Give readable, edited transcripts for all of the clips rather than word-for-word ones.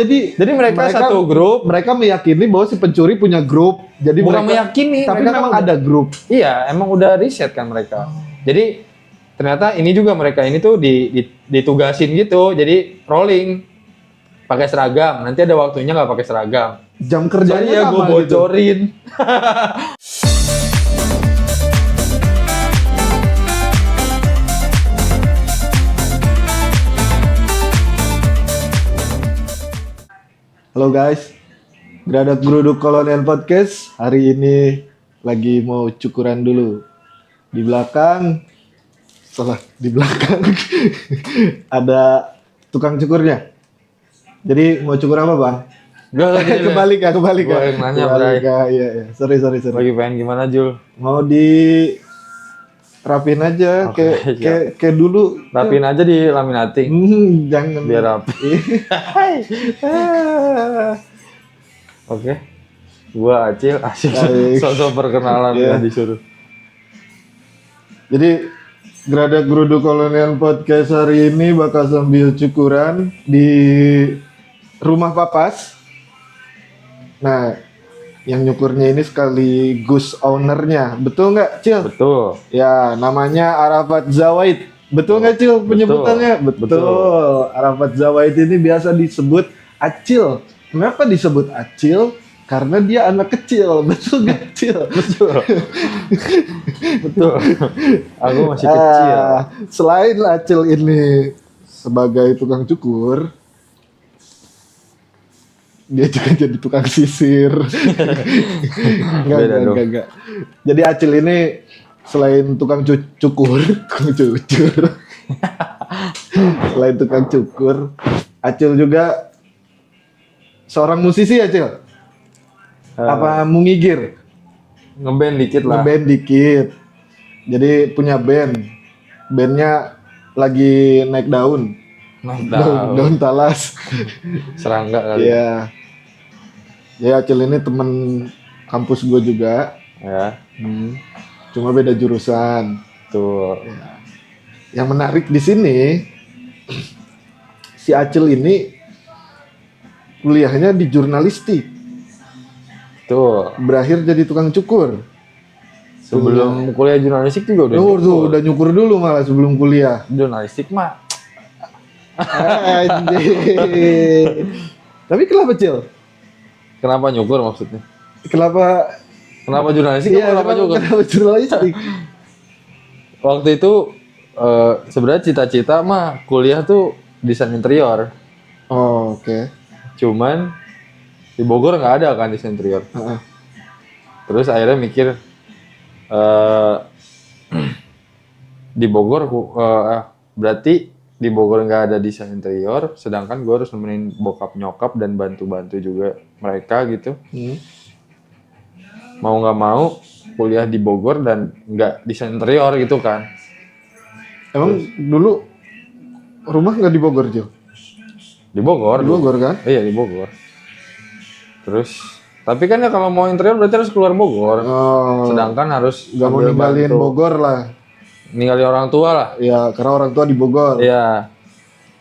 Jadi mereka satu grup. Mereka meyakini bahwa si pencuri punya grup. Jadi Bukan mereka meyakini, tapi mereka memang kan ada grup. Iya, emang udah riset kan mereka. Jadi ternyata ini juga mereka ini tuh ditugasin gitu. Jadi rolling pakai seragam. Nanti ada waktunya nggak pakai seragam. Jam kerjanya Gue sama gitu. bocorin. Halo guys, Geradak Geruduk Kolonial Podcast. Hari ini lagi mau cukuran dulu. Di belakang ada tukang cukurnya. Jadi mau cukur apa bang? Kembali kah? Gua yang nanya, Bray. Iya. Sorry. Lagi pengen gimana, Jul? Mau di rapin aja Oke, kayak dulu. Rapin aja di laminating. Jangan. Biar rapi. Oke. Gua Acil, Baik. sosok perkenalan Iya. nggak disuruh. Jadi Geradak Geruduk Kolonial Podcast hari ini bakal sambil cukuran di rumah Papas. Nah, yang nyukurnya ini sekaligus ownernya, betul nggak, Cil? Betul. Ya, namanya Arafat Zawaid. Betul nggak, Cil, penyebutannya? Betul. Arafat Zawaid ini biasa disebut Acil. Kenapa disebut Acil? Karena dia anak kecil. Betul nggak, Cil? Betul. Aku masih kecil. Selain Acil ini sebagai tukang cukur, dia juga jadi tukang sisir. Enggak. Jadi Acil ini selain tukang cukur, selain tukang cukur, Acil juga seorang musisi, Acil. Apa mungigir? Ngeband dikit lah. Ngeband dikit. Jadi punya band. Bandnya lagi naik daun. Daun talas. Serangga kali. Iya. Ya Acil ini temen kampus gue juga. Ya. Cuma beda jurusan. Tuh. Ya. Yang menarik di sini, si Acil ini kuliahnya di jurnalistik. Tuh. Berakhir jadi tukang cukur. Sebelum kuliah jurnalistik juga udah. Udah nyukur dulu malah sebelum kuliah. Jurnalistik mah. Anjir. Tapi kenapa, Cil? Kenapa nyukur maksudnya? Kenapa Jurnalistik? Kenapa nyukur? Kenapa jurnalistik? Waktu itu sebenarnya cita-cita mah kuliah tuh desain interior. Oh, oke. Cuman di Bogor nggak ada kan desain interior. Terus akhirnya mikir di Bogor berarti di Bogor nggak ada desain interior, sedangkan gue harus nemenin bokap nyokap dan bantu-bantu juga mereka gitu. Mau nggak mau kuliah di Bogor dan nggak desain interior gitu kan. Emang dulu rumah nggak di Bogor, Cil? Di Bogor. Di Bogor kan? Iya di Bogor. Terus tapi kan ya kalau mau interior berarti harus keluar Bogor. Oh, Sedangkan harus nggak mau sambil ninggalin bantu. Bogor lah. Ninggalin orang tua lah. Ya, karena orang tua di Bogor. Iya.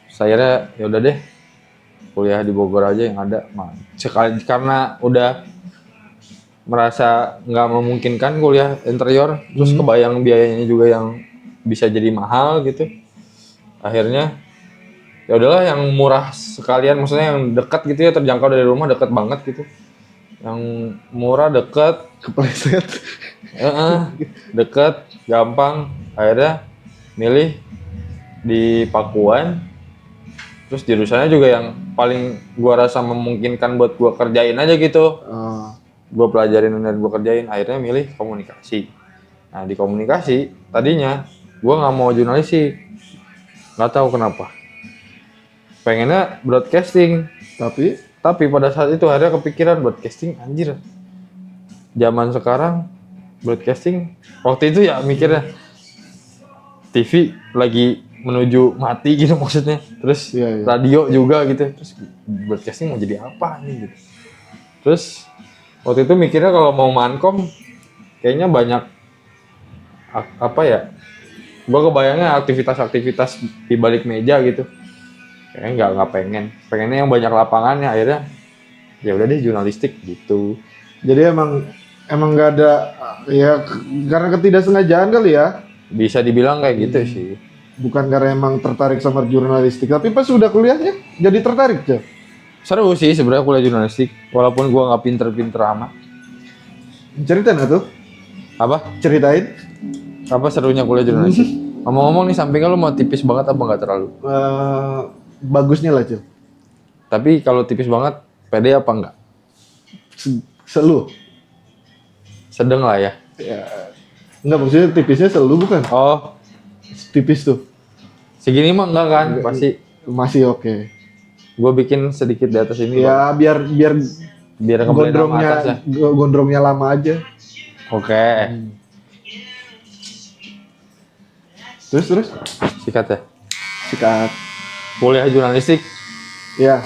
Saya ya udah deh. Kuliah di Bogor aja yang ada. Sekali karena udah merasa nggak memungkinkan kuliah interior, terus kebayang biayanya juga yang bisa jadi mahal gitu. Akhirnya ya udahlah yang murah sekalian, maksudnya yang dekat gitu ya, terjangkau dari rumah, dekat banget gitu. Yang murah, dekat, Kepleset. dekat, gampang. Akhirnya milih di Pakuan. Terus jurusannya juga yang paling gua rasa memungkinkan buat gua kerjain aja gitu. Gua pelajarin dan gua kerjain. Akhirnya milih komunikasi. Nah di komunikasi tadinya gua nggak mau jurnalistik, nggak tahu kenapa. Pengennya broadcasting. Tapi pada saat itu akhirnya kepikiran broadcasting, anjir. Zaman sekarang broadcasting waktu itu ya mikirnya TV lagi menuju mati gitu maksudnya. Terus Iya. radio juga gitu. Terus broadcasting mau jadi apa nih gitu. Terus waktu itu mikirnya kalau mau mankom kayaknya banyak apa ya? Gua kebayangnya aktivitas-aktivitas di balik meja gitu. kayaknya nggak pengennya yang banyak lapangannya, akhirnya ya udah deh jurnalistik gitu. Jadi emang nggak ada ya karena ketidaksengajaan kali ya. Bisa dibilang kayak gitu sih. Bukan karena emang tertarik sama jurnalistik, tapi pas udah kuliahnya jadi tertarik aja. Seru sih sebenarnya kuliah jurnalistik, walaupun gua nggak pinter-pinter amat. Ceritain tuh, Apa? ceritain. Apa serunya kuliah jurnalistik? Ngomong-ngomong nih, sampingnya lu mau tipis banget apa nggak terlalu? Bagusnya lah Cil. Tapi kalau tipis banget, pede apa enggak? Selu. Sedang lah ya. Ya, enggak maksudnya tipisnya selu bukan? Oh, Tipis tuh. segini mah enggak kan? Pasti Masih oke. gue bikin sedikit di atas ini. Ya biar Biar kembali nama atasnya. gondrongnya lama aja. Oke. Terus Sikat ya. sikat. Kuliah jurnalistik. Ya.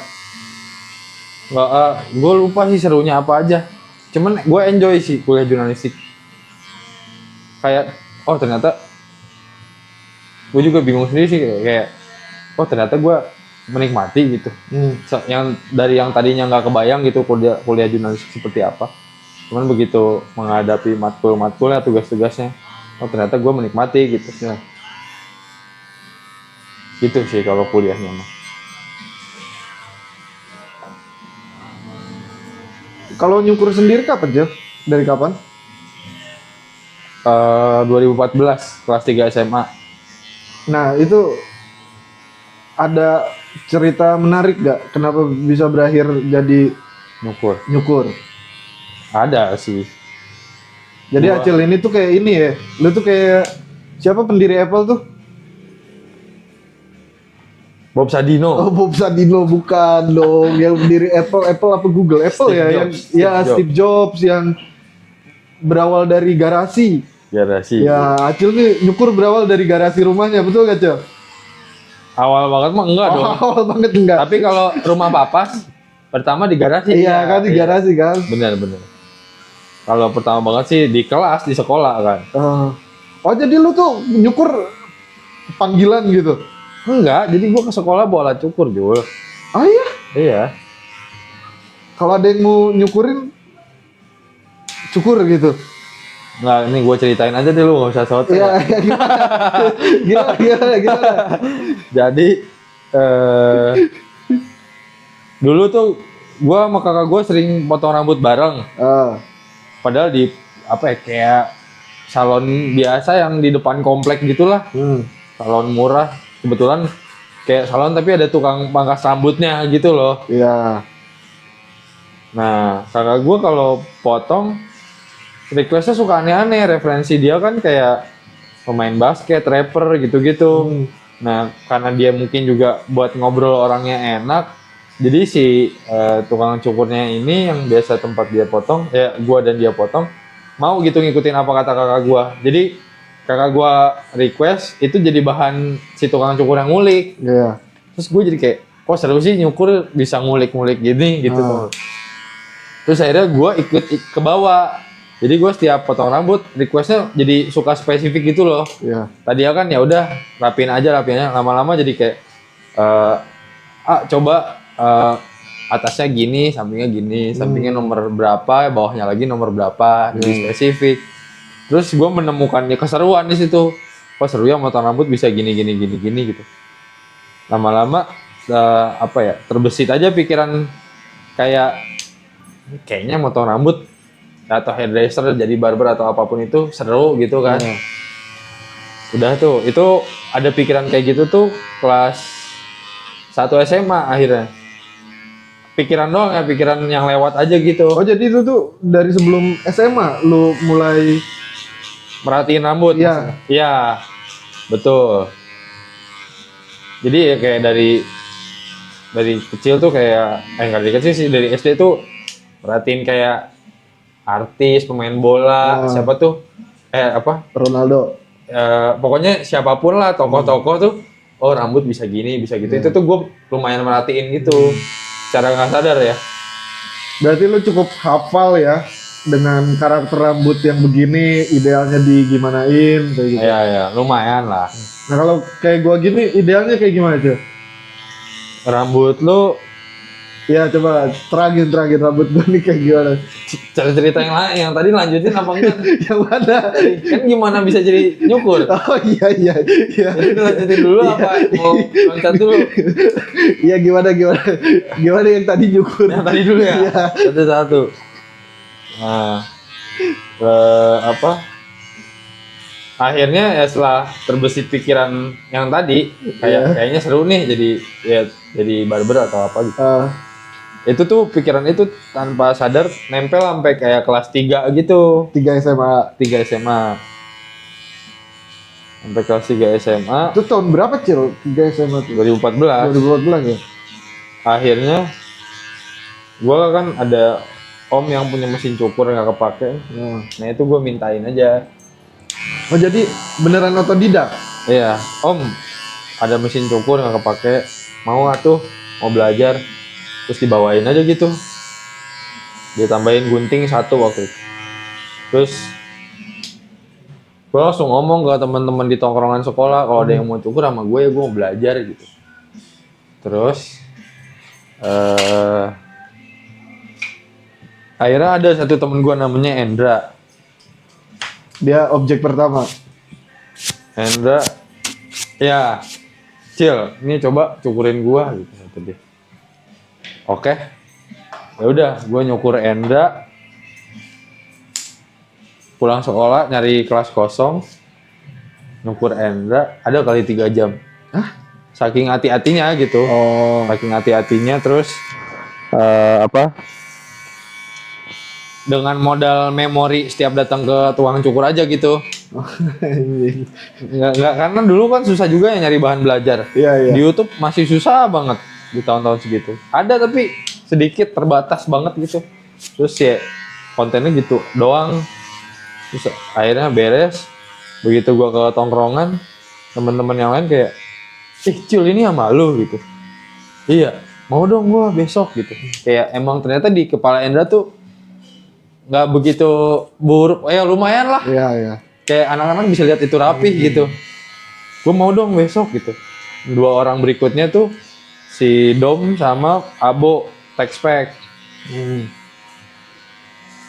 Nggak, gue lupa sih serunya apa aja. Cuman gue enjoy sih kuliah jurnalistik. Kayak, oh ternyata gue juga bingung sendiri sih kayak, oh ternyata gue menikmati gitu. Yang dari yang tadinya nggak kebayang gitu kuliah jurnalistik seperti apa. Cuman begitu menghadapi matkul-matkulnya, tugas-tugasnya, oh ternyata gue menikmati gitu. Ya. Gitu sih kalau kuliahnya mah. Kalau nyukur sendiri kapan Jel? Dari kapan? 2014 kelas 3 SMA. Nah itu ada cerita menarik gak? Kenapa bisa berakhir jadi nyukur? Ada sih. Jadi Acil ini tuh kayak ini ya. Lu tuh kayak siapa pendiri Apple tuh? Bob Sadino. Oh, Bob Sadino bukan dong. Yang pendiri Apple apa Google? Apple Steve ya Jobs, yang Steve Jobs yang berawal dari garasi. Garasi. Ya, Acil nih nyukur berawal dari garasi rumahnya, betul gak, Cil? Awal banget mah enggak dong. Awal banget enggak. Tapi kalau rumah papas pertama di garasi. Iya kan di garasi kan. Bener. Kalau pertama banget sih di kelas, di sekolah kan. Oh jadi lu tuh nyukur panggilan gitu? Enggak, jadi gua ke sekolah bawa alat cukur, Jul. Oh iya? Iya. Kalau ada yang mau nyukurin, cukur gitu? Nggak, ini gua ceritain aja deh, lu nggak usah soto. Iya, gimana? Jadi, dulu tuh gua sama kakak gua sering potong rambut bareng. Padahal di, apa ya, kayak salon biasa yang di depan komplek gitulah. Salon murah. Kebetulan kayak salon tapi ada tukang pangkas rambutnya gitu loh. Iya. Nah, kakak gue kalau potong requestnya suka aneh-aneh. Referensi dia kan kayak pemain basket, rapper gitu-gitu. Nah, karena dia mungkin juga buat ngobrol orangnya enak. Jadi si tukang cukurnya ini yang biasa tempat dia potong, ya gue dan dia potong, mau gitu ngikutin apa kata kakak gue. Jadi kakak gua request itu jadi bahan si tukang cukur yang ngulik. Iya. Terus gue jadi kayak, kok seru sih nyukur bisa ngulik-ngulik gini gitu. Terus akhirnya gue ikut ke bawah. Jadi gue setiap potong rambut requestnya jadi suka spesifik gitu loh. Iya. Tadi kan ya udah rapiin aja. Lama-lama jadi kayak, coba atasnya gini, sampingnya gini, sampingnya nomor berapa, bawahnya lagi nomor berapa, lebih spesifik. Terus gue menemukannya keseruan di situ. Kok seru ya motong rambut bisa gini gitu. Lama-lama terbesit aja pikiran kayaknya motong rambut atau hairdresser jadi barber atau apapun itu seru gitu kan. Udah tuh, itu ada pikiran kayak gitu tuh kelas 1 SMA akhirnya. Pikiran doang ya, pikiran yang lewat aja gitu. Oh jadi itu tuh dari sebelum SMA lu mulai merhatiin rambut. Iya. Iya, betul. Jadi ya kayak dari kecil tuh kayak, nggak dari kecil sih, dari SD tuh perhatiin kayak artis, pemain bola, siapa tuh, Ronaldo. Pokoknya siapapun lah, tokoh-tokoh tuh, oh rambut bisa gini, bisa gitu. Itu tuh gue lumayan merhatiin gitu, secara nggak sadar ya. Berarti lu cukup hafal ya dengan karakter rambut yang begini, idealnya digimanain kayak gitu. Iya, lumayan lah. Nah kalau kayak gua gini, idealnya kayak gimana, Cil? rambut lu Ya coba terangin rambut gue nih kayak gimana? cerita yang lain, yang tadi lanjutin apa enggak? Yang mana? Kan gimana bisa jadi nyukur? Oh iya. Jadi lanjutin dulu apa mau loncat dulu? Iya gimana yang tadi nyukur? Yang tadi dulu ya. Iya. Satu-satu. Nah, apa? Akhirnya ya setelah terbesit pikiran yang tadi, kayaknya seru nih jadi barber atau apa gitu. Itu tuh pikiran itu tanpa sadar nempel sampai kayak kelas 3 gitu. 3 SMA. 3 SMA. Sampai kelas 3 SMA. Itu tahun berapa, Cil? 3 SMA tuh? 2014. 2014 ya? Akhirnya gua kan ada om yang punya mesin cukur nggak kepake. Nah itu gue mintain aja. Oh jadi beneran otodidak? Iya, om ada mesin cukur nggak kepake, mau atuh mau belajar. Terus dibawain aja gitu, ditambahin gunting 1 waktu itu. Terus gue langsung ngomong ke teman-teman di tongkrongan sekolah, kalau ada yang mau cukur sama gue ya gue mau belajar gitu. Terus akhirnya ada satu temen gue namanya Endra. Dia objek pertama. Endra, ya Cil, ini coba cukurin gue gitu kata dia. Oke, ya udah, gue nyukur Endra, pulang sekolah nyari kelas kosong, nyukur Endra, ada kali 3 jam. Hah? Saking hati-hatinya gitu. Oh. Saking hati-hatinya, terus dengan modal memori setiap datang ke tukang cukur aja gitu. Nggak, karena dulu kan susah juga ya nyari bahan belajar. Iya. Di YouTube masih susah banget di tahun-tahun segitu. Ada tapi sedikit, terbatas banget gitu. Terus ya kontennya gitu doang. Terus akhirnya beres. Begitu gua ke tongkrongan, teman-teman yang lain kayak, Cil ini sama lu gitu. Iya, mau dong gua besok gitu. Kayak emang ternyata di kepala Endra tuh nggak begitu buruk. Ya lumayan lah. Iya. Kayak anak-anak bisa lihat itu rapih gitu. Gue mau dong besok gitu. 2 orang berikutnya tuh si Dom sama Abo Texpack.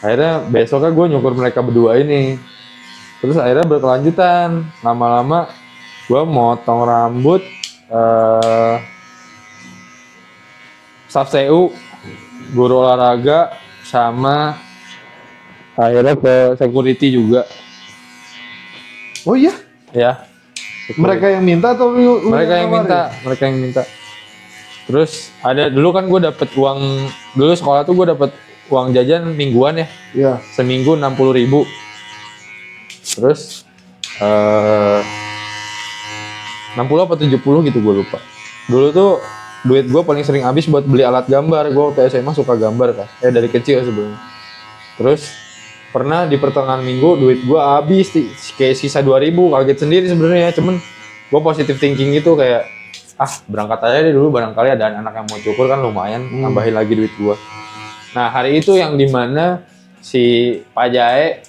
Akhirnya besoknya gue nyukur mereka berdua ini. Terus akhirnya berkelanjutan. Lama-lama gue motong rambut staff CU, guru olahraga, sama akhirnya ke security juga. Oh iya? Ya. Mereka yang minta atau lu Mereka yang minta. Terus ada dulu kan gue dapet uang, dulu sekolah tuh gue dapet uang jajan mingguan ya. Iya. Seminggu 60.000. Terus 60 apa 70 gitu gue lupa. Dulu tuh duit gue paling sering habis buat beli alat gambar. Gue waktu SMA suka gambar kan. Dari kecil sebelumnya. Terus pernah di pertengahan minggu duit gue habis kayak sisa 2.000, kaget sendiri sebenarnya, cuman gue positive thinking gitu kayak berangkat aja deh dulu, barangkali ada anak yang mau cukur kan lumayan, nambahin lagi duit gue. Nah hari itu yang dimana si Pak Jae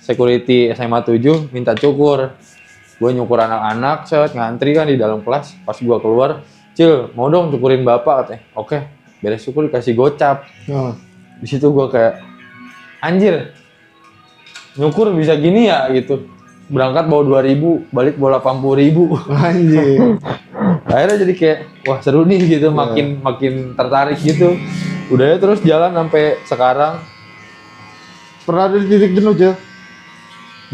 security SMA 7 minta cukur, gue nyukur anak-anak, ngantri kan di dalam kelas, pas gue keluar, Cil mau dong cukurin bapak katanya. Oke, beres cukur dikasih gocap. Di situ gue kayak anjir, nyukur bisa gini ya gitu. Berangkat bawa 2.000, balik bawa 80.000. Anjir. Akhirnya jadi kayak wah seru nih gitu, makin tertarik gitu. Udah ya terus jalan sampai sekarang. Pernah ada di titik jenuh, Cil?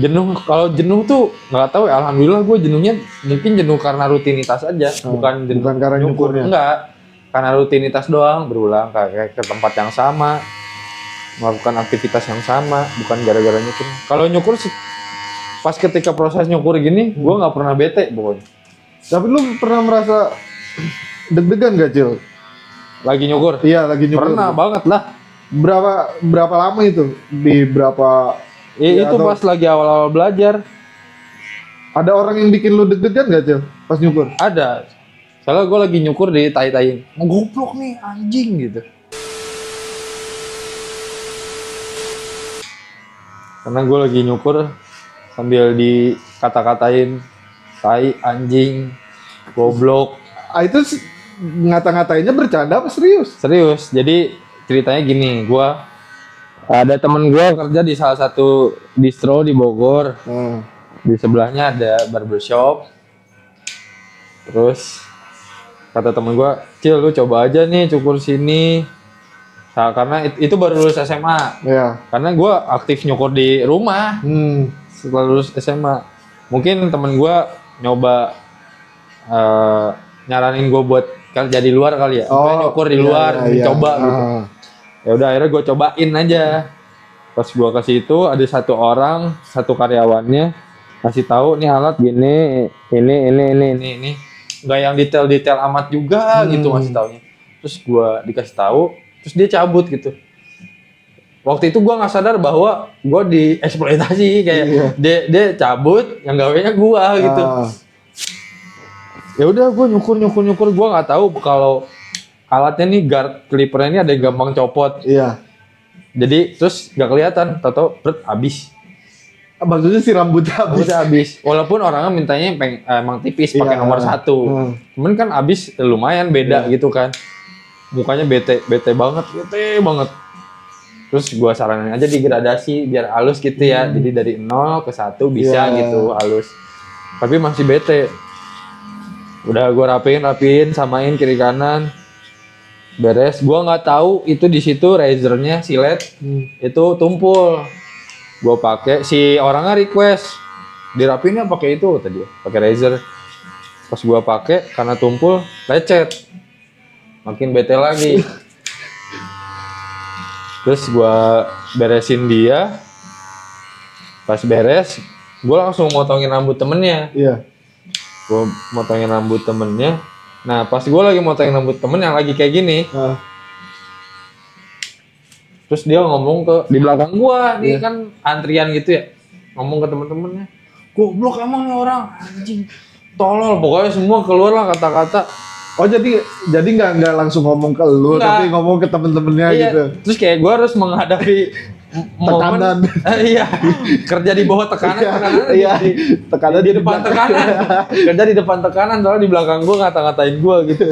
Jenuh, kalau jenuh tuh nggak tahu ya, alhamdulillah gue jenuhnya mungkin jenuh karena rutinitas aja, bukan karena nyukurnya. Enggak, karena rutinitas doang, berulang kayak ke tempat yang sama, melakukan aktivitas yang sama, bukan gara-gara nyukur. Kalau nyukur pas ketika proses nyukur gini, gue nggak pernah bete pokoknya. Tapi lu pernah merasa deg-degan gak, Cil? Lagi nyukur? Iya, lagi nyukur. Pernah banget lah. Berapa lama itu? Di berapa? Itu pas lagi awal-awal belajar. Ada orang yang bikin lu deg-degan gak, Cil? Pas nyukur? Ada. Soalnya gue lagi nyukur di tai-taiin. Goblok nih anjing gitu. Karena gue lagi nyukur sambil dikata-katain tai, anjing, goblok. Itu ngata-ngatainnya bercanda apa serius? Serius. Jadi ceritanya gini, gua ada temen gua kerja di salah satu distro di Bogor. Di sebelahnya ada barbershop. Terus kata temen gua, "Cil, lu coba aja nih cukur sini." Nah, karena itu baru lulus SMA. Ya. Karena gua aktif nyukur di rumah setelah lulus SMA. Mungkin temen gua nyoba nyaranin gua buat kerja di luar kali ya. Makanya nyukur di luar, coba gitu. Ya udah akhirnya gue cobain aja. Pas gue ke situ ada satu karyawannya ngasih tahu nih alat gini, ini. Nggak yang detail amat juga gitu ngasih taunya. Terus gue dikasih tahu, terus dia cabut gitu. Waktu itu gue nggak sadar bahwa gue dieksploitasi kayak dia cabut, yang gawenya gue gitu. Ya udah gue nyukur gue nggak tahu kalau alatnya nih guard clippernya ini ada yang gampang copot. Iya. Jadi terus nggak kelihatan, tato habis. Maksudnya si rambutnya habis. Walaupun orangnya mintanya emang tipis pakai nomor 1. Cuman kan habis lumayan beda gitu kan. Mukanya bete banget. Terus gua saranin aja digradasi biar halus gitu ya. Jadi dari 0 ke 1 bisa gitu halus. Tapi masih bete. Udah gua rapiin, samain kiri kanan. Beres, gua nggak tahu itu di situ razornya silet itu tumpul. Gua pakai, si orangnya request dirapiinnya pakai itu tadi, pakai razor. Pas gua pakai karena tumpul lecet, makin bete lagi. Terus gua beresin dia, pas beres, gua langsung motongin rambut temennya. Iya. Gua motongin rambut temennya. Nah, pas gue lagi motongin rambut temen yang lagi kayak gini, terus dia ngomong ke di belakang gue, nih kan antrian gitu ya, ngomong ke temen-temennya, goblok emang nih orang, anjing, tolol, pokoknya semua keluar lah kata-kata. Oh jadi nggak langsung ngomong ke lu, tapi ngomong ke temen-temennya gitu. Terus kayak gue harus menghadapi tekanan. Iya, kerja di bawah tekanan. Iya, tekanan di depan tekanan. Kerja di depan tekanan, soalnya di belakang gue ngata-ngatain gue gitu.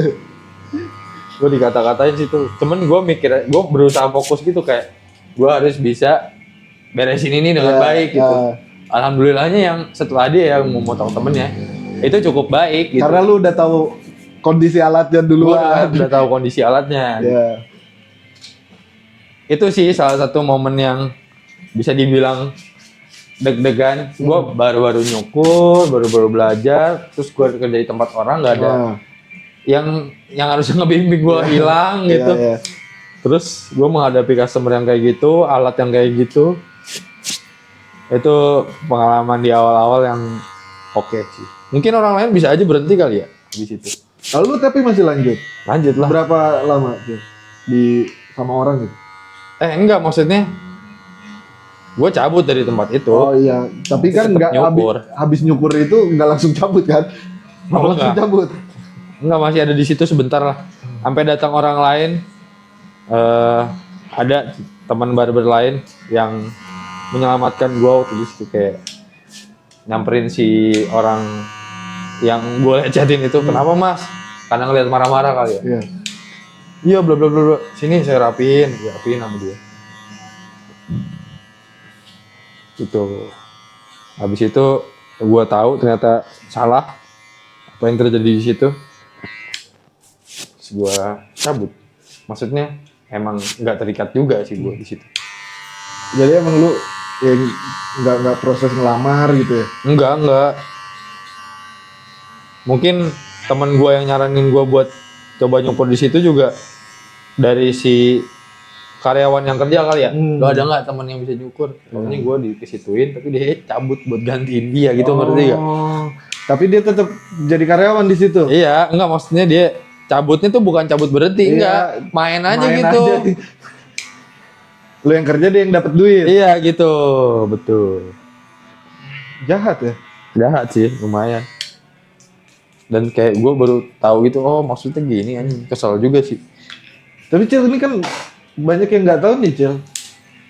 Gue dikata-katain situ. Cuman gue mikir, gue berusaha fokus gitu kayak gue harus bisa beresin ini dengan baik gitu. Alhamdulillahnya yang setelah dia yang memotong temennya itu cukup baik gitu. Karena lu udah tahu kondisi alatnya duluan. Udah tahu kondisi alatnya. Itu sih salah satu momen yang bisa dibilang deg-degan. Gue baru-baru nyukur, baru-baru belajar, terus gue kerja di tempat orang nggak ada yang harusnya ngebimbing gue hilang gitu. Terus gue menghadapi customer yang kayak gitu, alat yang kayak gitu, itu pengalaman di awal-awal yang oke sih. Mungkin orang lain bisa aja berhenti kali ya di situ. Lalu tapi masih lanjut. Lanjut lah. Berapa lama tuh di sama orang gitu? Enggak, maksudnya gue cabut dari tempat itu. Oh iya, tapi kan nggak habis nyukur itu nggak langsung cabut kan? Langsung cabut. Enggak, masih ada di situ sebentar lah. Sampai datang orang lain. Ada teman barber lain yang menyelamatkan gue waktu itu, kayak nyamperin si orang yang gue lecatin itu. Kenapa mas? Karena ngeliat marah-marah kali ya. Iya bla bla bla. Sini saya rapiin sama dia. Gitu. Habis itu gue tahu ternyata salah apa yang terjadi di situ. Terus gue cabut. Maksudnya emang nggak terikat juga sih gue di situ. Jadi emang lu ya nggak proses ngelamar gitu ya? Enggak. Mungkin teman gue yang nyaranin gue buat coba nyukur di situ juga dari si karyawan yang kerja kali ya. Lo ada nggak teman yang bisa nyukur? Makanya gue dikesituin, tapi dia cabut buat gantiin dia gitu, ngerti gak? Tapi dia tetap jadi karyawan di situ. Iya, enggak, maksudnya dia cabutnya tuh bukan cabut berhenti, enggak, main aja gitu. Lo yang kerja, dia yang dapat duit. Iya gitu, betul. Jahat ya? Jahat sih, lumayan. Dan kayak gue baru tahu gitu, oh maksudnya gini, anjing, kesel juga sih. Tapi Cil, ini kan banyak yang nggak tahu nih Cil,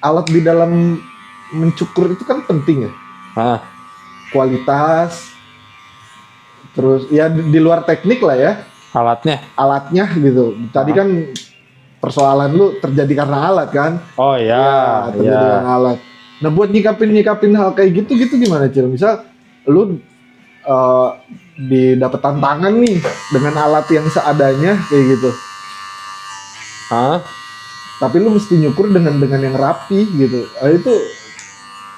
alat di dalam mencukur itu kan penting ya. Kualitas, terus ya di luar teknik lah ya. alatnya gitu. Tadi kan persoalan lu terjadi karena alat kan? Oh ya, terjadi karena alat. Nah buat nyikapin hal kayak gitu gimana Cil? Misal lu didapet tantangan nih dengan alat yang seadanya kayak gitu. Hah? Tapi lu mesti nyukur dengan yang rapi gitu. Itu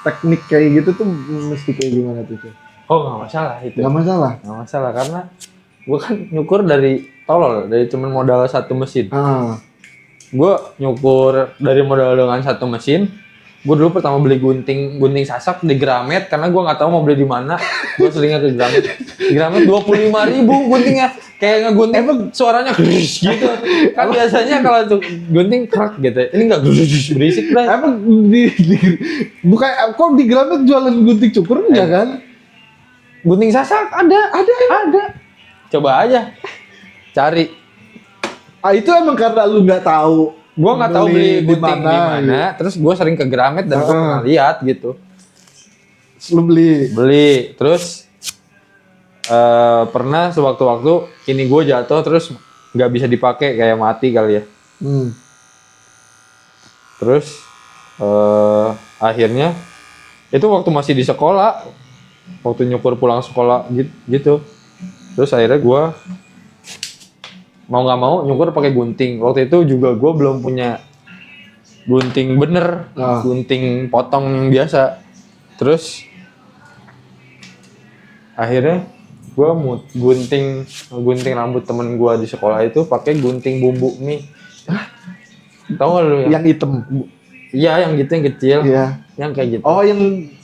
teknik kayak gitu tuh mesti kayak gimana tuh Cil? Oh nggak masalah itu. Nggak masalah karena gue kan nyukur dari tolol, dari cuman modal satu mesin. Gue nyukur dari modal dengan satu mesin. Gue dulu pertama beli gunting sasak di Gramet karena gue nggak tahu mau beli di mana. Gue selingnya ke Gramet. Di Gramet 25.000 guntingnya. Kayak ngegunting emang suaranya gitu. Kan biasanya kalau gunting kerak gitu. Ini nggak berisik lah. Emang bukan kok di Gramet jualan gunting cukur enggak kan? Gunting sasak ada. Coba aja cari. Itu emang karena lu nggak tahu. Gue nggak tahu beli gunting di mana. Terus gue sering ke Gramet dan gue pernah lihat gitu. Lu beli. Terus pernah sewaktu-waktu ini gue jatuh terus nggak bisa dipakai kayak mati kali ya. Terus akhirnya itu waktu masih di sekolah, waktu nyukur pulang sekolah gitu. Terus akhirnya gue mau nggak mau nyukur pakai gunting. Waktu itu juga gue belum punya gunting bener, gunting potong yang biasa. Terus akhirnya gue gunting rambut temen gue di sekolah itu pakai gunting bumbu mie. Tahu nggak lu yang hitam? Iya, yang gitu yang kecil. Iya. Yang kayak gitu. Oh, yang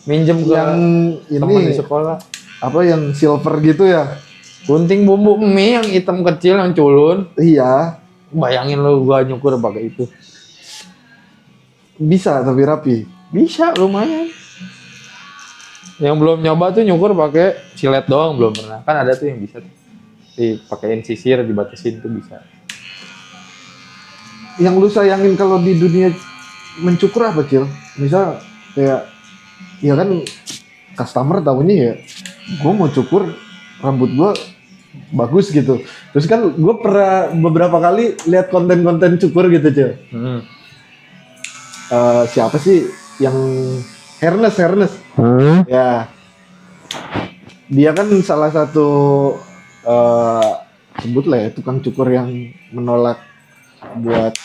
minjem ke yang teman di sekolah. Apa yang silver gitu ya? Gunting bumbu mie yang hitam kecil yang culun. Iya. Bayangin lu gua nyukur pakai itu. Bisa tapi rapi. Bisa lumayan. Yang belum nyoba tuh nyukur pakai silet doang belum pernah. Kan ada tuh yang bisa tuh. Dipakein sisir dibatasin tuh bisa. Yang lu sayangin kalau di dunia mencukur apa Cil? Misal kayak ya kan customer tahunya ya gue mau cukur rambut gue bagus gitu. Terus kan gue pernah beberapa kali lihat konten-konten cukur gitu Cil. Siapa sih yang Ernest? Ya dia kan salah satu sebut lah ya tukang cukur yang menolak buat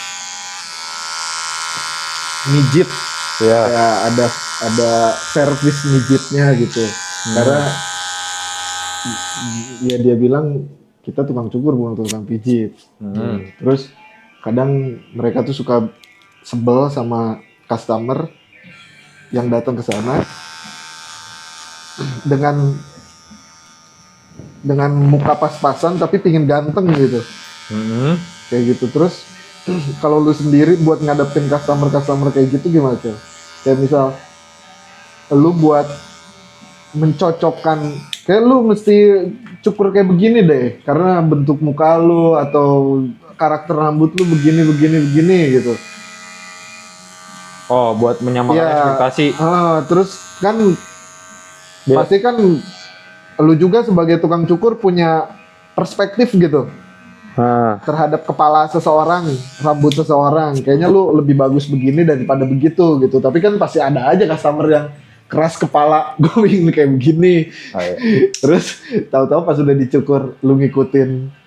mijit ya ada servis mijitnya gitu karena ya dia bilang kita tukang cukur bukan tukang pijit. Terus kadang mereka tuh suka sebel sama customer yang datang ke sana dengan muka pas-pasan tapi pingin ganteng gitu. Kayak gitu. Terus kalau lu sendiri buat ngadepin customer kayak gitu gimana Cil? Kayak misal lu buat mencocokkan kayak lu mesti cukur kayak begini deh karena bentuk muka lu atau karakter rambut lu begini gitu. Oh, buat menyamakan ekspektasi. Terus kan pasti kan lu juga sebagai tukang cukur punya perspektif gitu. Terhadap kepala seseorang, rambut seseorang, kayaknya lu lebih bagus begini daripada begitu gitu. Tapi kan pasti ada aja customer yang keras kepala, gue ingin kayak begini. Terus tahu-tahu pas udah dicukur, lu ngikutin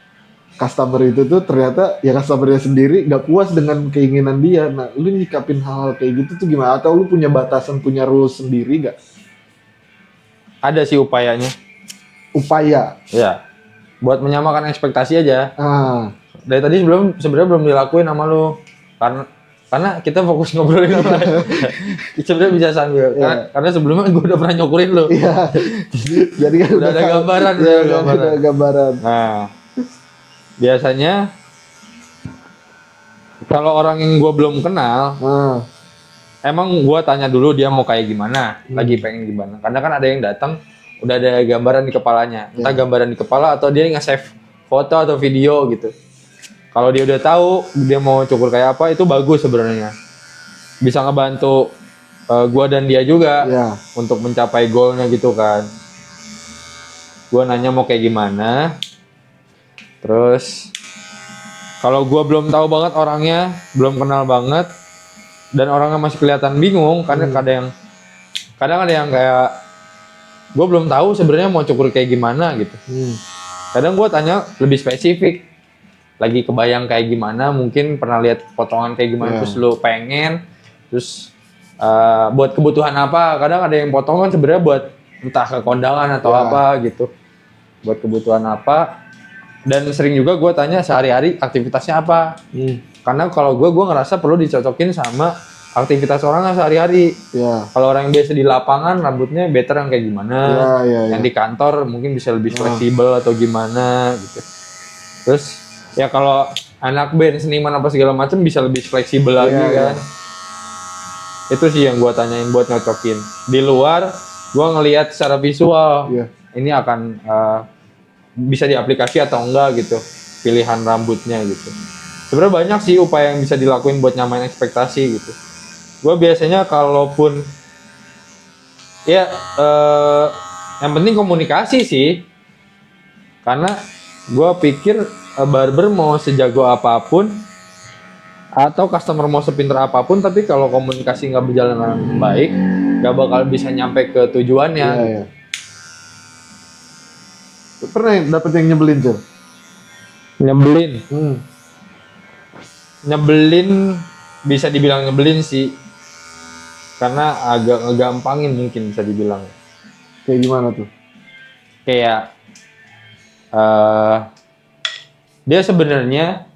customer itu tuh ternyata ya customernya sendiri nggak puas dengan keinginan dia. Nah, lu nyikapin hal-hal kayak gitu tuh gimana? Atau lu punya batasan, punya rules sendiri nggak? Ada sih upayanya. Upaya? Ya. Buat menyamakan ekspektasi aja. Dari tadi sebenarnya belum dilakuin sama lu. Karena kita fokus ngobrolin apa. Sebenarnya bisa sambil. Karena sebelumnya gue udah pernah nyokurin lu. Iya. Jadi kan udah ada gambaran. Udah gambaran. Nah, biasanya kalau orang yang gue belum kenal, emang gue tanya dulu dia mau kayak gimana, lagi pengen gimana. Karena kan ada yang datang udah ada gambaran di kepalanya, entah gambaran di kepala atau dia nge-save foto atau video gitu. Kalau dia udah tahu dia mau cukur kayak apa, itu bagus sebenarnya. Bisa ngebantu gua dan dia juga untuk mencapai goalnya gitu kan. Gua nanya mau kayak gimana, Terus kalau gua belum tahu banget orangnya, belum kenal banget, dan orangnya masih kelihatan bingung, karena kadang ada yang kayak gua belum tahu sebenarnya mau cukur kayak gimana gitu. Kadang gua tanya lebih spesifik, lagi kebayang kayak gimana, mungkin pernah lihat potongan kayak gimana, terus lu pengen, terus buat kebutuhan apa. Kadang ada yang potongan sebenarnya buat entah ke kondangan atau apa gitu, buat kebutuhan apa. Dan sering juga gue tanya sehari-hari aktivitasnya apa. Karena kalau gue ngerasa perlu dicocokin sama aktivitas orang sehari-hari. Kalau orang yang biasa di lapangan rambutnya better yang kayak gimana. Yang di kantor mungkin bisa lebih fleksibel atau gimana gitu. Terus ya kalau anak band, seniman apa segala macam bisa lebih fleksibel lagi kan. Itu sih yang gue tanyain buat nyocokin. Di luar gue ngelihat secara visual ini akan bisa diaplikasi atau enggak gitu, pilihan rambutnya gitu. Sebenarnya banyak sih upaya yang bisa dilakuin buat nyamain ekspektasi gitu. Gue biasanya kalaupun ya yang penting komunikasi sih, karena gue pikir barber mau sejago apapun atau customer mau sepinter apapun, tapi kalau komunikasi nggak berjalan dengan baik, nggak bakal bisa nyampe ke tujuannya. Pernah dapet yang nyebelin, Cil? Nyebelin bisa dibilang nyebelin sih, karena agak ngegampangin mungkin bisa dibilang. Kayak gimana tuh? Kayak dia sebenarnya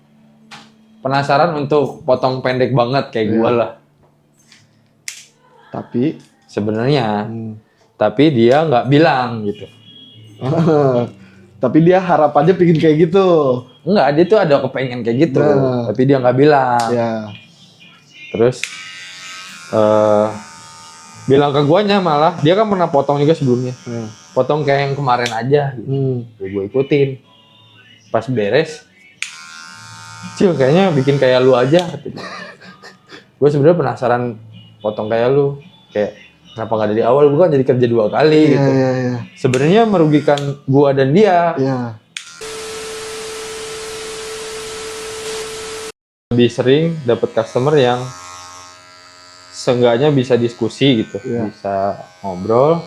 penasaran untuk potong pendek banget kayak gue lah. Tapi sebenarnya tapi dia nggak bilang gitu. Tapi dia harapannya pingin kayak gitu. Enggak, dia tuh ada kepengen kayak gitu, tapi dia nggak bilang. Terus bilang ke guanya, malah dia kan pernah potong juga sebelumnya. Potong kayak yang kemarin aja gitu. Gue ikutin. Pas beres, Cil kayaknya bikin kayak lu aja gitu. Gue sebenarnya penasaran potong kayak lu. Kayak kenapa nggak dari awal, gue kan jadi kerja 2 kali gitu. Sebenarnya merugikan gua dan dia. Lebih sering dapat customer yang seenggaknya bisa diskusi gitu, bisa ngobrol,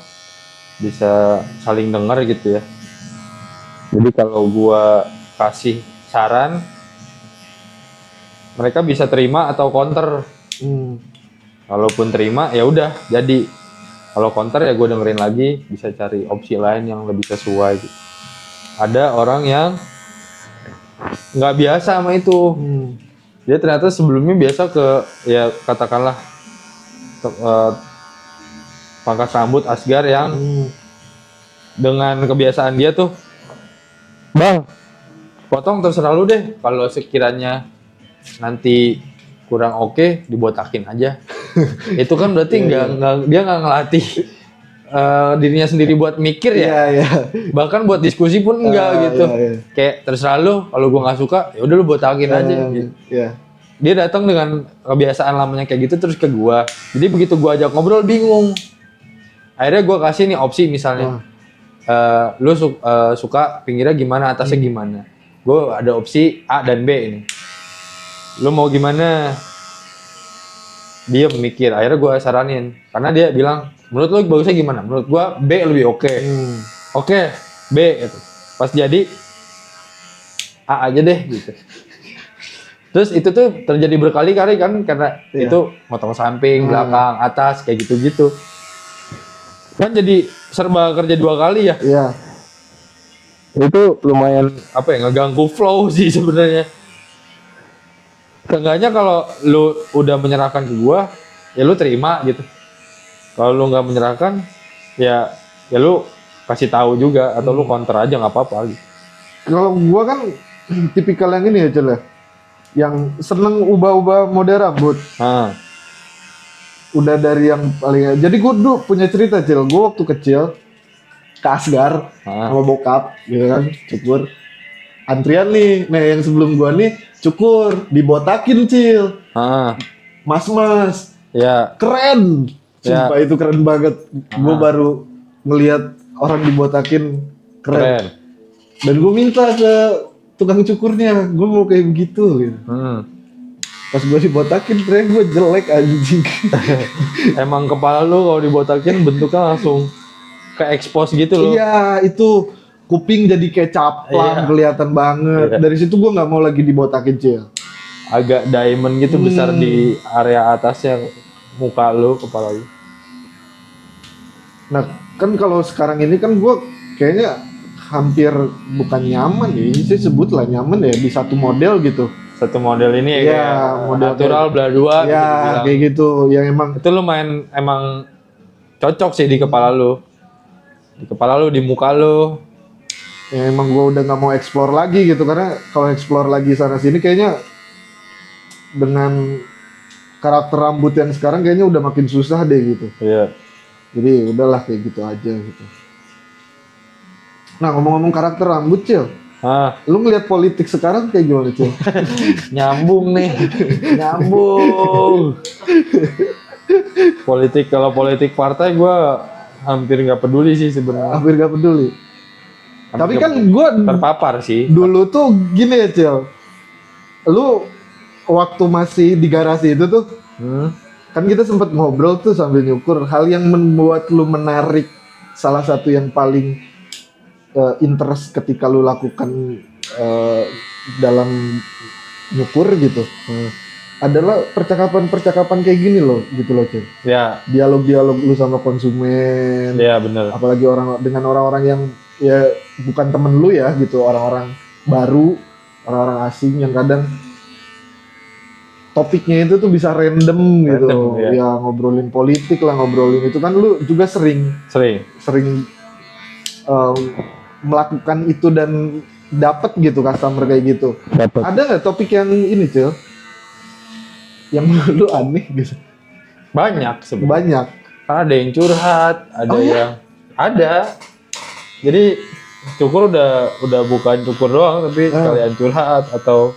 bisa saling dengar gitu ya. Jadi kalau gua kasih saran, mereka bisa terima atau counter. Kalaupun terima ya udah jadi. Kalau counter ya gue dengerin lagi, bisa cari opsi lain yang lebih sesuai gitu. Ada orang yang nggak biasa sama itu. Dia ternyata sebelumnya biasa ke, ya katakanlah pangkas rambut asgar yang dengan kebiasaan dia tuh, bang, potong terserah lu deh. Kalau sekiranya nanti kurang oke, dibotakin aja. Itu kan berarti dia nggak ngelatih dirinya sendiri buat mikir ya. Bahkan buat diskusi pun enggak gitu. Kayak terserah lu, kalau gua nggak suka ya udah lu botakin aja gitu. Dia datang dengan kebiasaan lamanya kayak gitu terus ke gua. Jadi begitu gua ajak ngobrol bingung. Akhirnya gua kasih nih opsi misalnya. Lu suka pinggirnya gimana, atasnya gimana. Gua ada opsi A dan B ini. Lu mau gimana? Dia mikir, akhirnya gue saranin. Karena dia bilang, menurut lu bagusnya gimana? Menurut gue B lebih oke. Oke, B gitu. Pas jadi A aja deh gitu. Terus itu tuh terjadi berkali-kali kan, karena itu motong samping, belakang, atas, kayak gitu-gitu. Kan jadi serba kerja 2 kali ya. Itu lumayan ngeganggu flow sih sebenarnya. Seenggaknya kalau lu udah menyerahkan ke gua, ya lu terima gitu. Kalau lu nggak menyerahkan, ya lu kasih tahu juga atau lu counter aja nggak apa-apa gitu. Kalau gua kan tipikal yang ini ya, Cel, yang seneng ubah-ubah model rambut. Udah dari yang paling, jadi gua dulu punya cerita, Cel. Gua waktu kecil ke Asgar sama bokap gitu kan, cukur. Antrian nih, nah yang sebelum gua nih cukur, dibotakin, Cil. Mas-mas. Keren. Sumpah itu keren banget. Gua baru ngelihat orang dibotakin keren. Dan gua minta ke tukang cukurnya, gue mau kayak begitu gitu. Pas gue dibotakin ternyata gue jelek anjing. Emang kepala lu kalau dibotakin bentuknya langsung ke expose gitu loh. Iya, itu kuping jadi kayak caplang, Iya. kelihatan banget. Iya. Dari situ gue nggak mau lagi dibotakin, Cil. Agak diamond gitu besar di area atasnya muka lu, kepala lu. Nah, kan kalau sekarang ini kan gue kayaknya hampir bukan nyaman ya, ini sih sebut lah nyaman ya di satu model gitu. Satu model ini ya, Iya, kayak model natural belah dua bisa Ya, dibilang. kayak gitu. Yang emang Itu lumayan emang cocok sih di kepala lu. Di kepala lu, di muka lu. yang emang gue udah nggak mau explore lagi gitu, karena kalau explore lagi sana sini kayaknya dengan karakter rambut yang sekarang kayaknya udah makin susah deh gitu. Iya. Jadi udahlah kayak gitu aja gitu. Nah, ngomong-ngomong karakter rambut, Cil, lu ngeliat politik sekarang kayak gimana, Cil? Nyambung nih. Nyambung. Kalau politik partai gue hampir nggak peduli sih sebenarnya. Hampir gak peduli. Tapi kan gue terpapar sih. dulu tuh gini ya, Cil. Lu waktu masih di garasi itu tuh, kan kita sempat ngobrol tuh sambil nyukur. Hal yang membuat lu menarik, salah satu yang paling interest ketika lu lakukan dalam nyukur gitu, adalah percakapan-percakapan kayak gini loh, gitu loh, Cil. Ya. Dialog-dialog lu sama konsumen. Ya benar. Apalagi dengan orang-orang yang ya bukan temen lu ya gitu, orang-orang baru, orang-orang asing yang kadang topiknya itu tuh bisa random gitu. Ya. Ya ngobrolin politik lah, ngobrolin itu kan lu juga sering melakukan itu dan dapat gitu customer kayak gitu. Dapet. Ada nggak topik yang ini, Cil? Yang menurut lu aneh gitu? Banyak sebenarnya. Banyak. Ada yang curhat, ada Oh, ya? yang ada. Jadi cukur udah bukan cukur doang, tapi sekalian curhat atau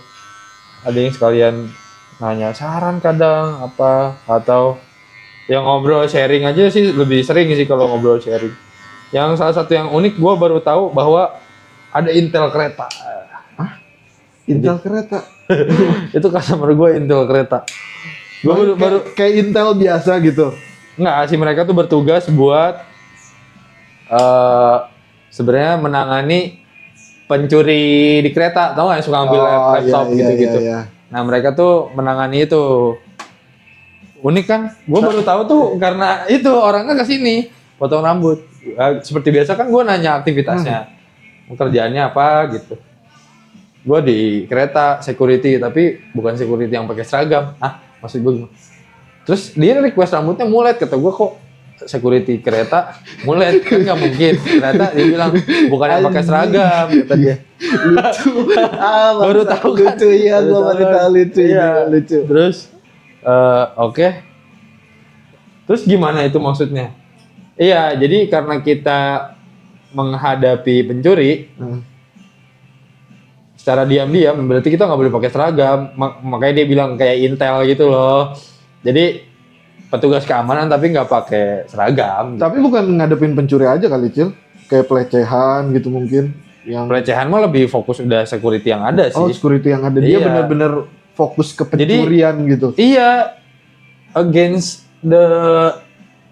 ada yang sekalian nanya saran kadang apa, atau yang ngobrol sharing aja sih lebih sering sih kalau ngobrol sharing. Yang salah satu yang unik gue baru tahu bahwa ada Intel kereta. Intel kereta. Itu customer gue Intel kereta. Gue baru kayak Intel biasa gitu. Enggak sih, mereka tuh bertugas buat sebenarnya menangani pencuri di kereta, tau gak yang suka ambil laptop gitu-gitu. Iya. Nah mereka tuh menangani itu. Unik kan? Gue baru tahu tuh karena itu orangnya kesini potong rambut. Seperti biasa kan gue nanya aktivitasnya, pekerjaannya apa gitu. Gue di kereta security, tapi bukan security yang pakai seragam. Maksud gue gimana? Terus dia request rambutnya mulet, kata gue kok security kereta mulet, kan nggak mungkin. Ternyata dia bilang bukan yang pakai seragam, kata dia. Lucu. Baru tahu kan? Lucu ya, gue baru tahu lucu. Iya. Lucu. Terus oke. Terus gimana itu maksudnya? Iya, jadi karena kita menghadapi pencuri secara diam-diam, berarti kita nggak boleh pakai seragam. Makanya dia bilang kayak Intel gitu loh. Jadi petugas keamanan tapi nggak pakai seragam. Tapi bukan ngadepin pencuri aja kali, Cil. Kayak pelecehan gitu mungkin. Yang Pelecehan mah lebih fokus udah security yang ada sih. Oh, security yang ada. Dia Iya. benar-benar fokus ke pencurian gitu. Iya, against the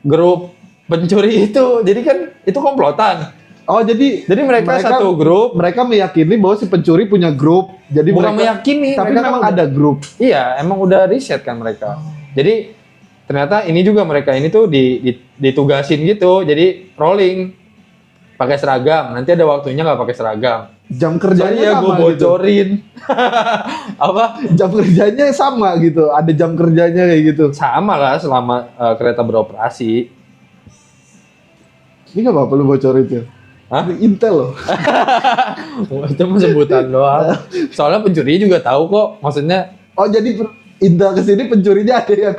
group pencuri itu. Jadi kan itu komplotan. Oh, jadi mereka satu grup. Mereka meyakini bahwa si pencuri punya grup. Jadi Bukan mereka meyakini, tapi mereka memang udah- ada grup. Iya, emang udah riset kan mereka. Jadi ternyata ini juga mereka ini tuh ditugasin gitu. Jadi rolling pakai seragam. Nanti ada waktunya nggak pakai seragam. Jam kerjanya Gue sama gitu. bocorin. Apa? Jam kerjanya sama gitu. Ada jam kerjanya kayak gitu. Sama lah selama kereta beroperasi. Ini nggak apa-apa lu bocorin itu. Hah? Ini Intel loh. Itu mah sebutan doang. Soalnya pencuri juga tahu kok. Maksudnya Oh, jadi Intel kesini pencurinya ada yang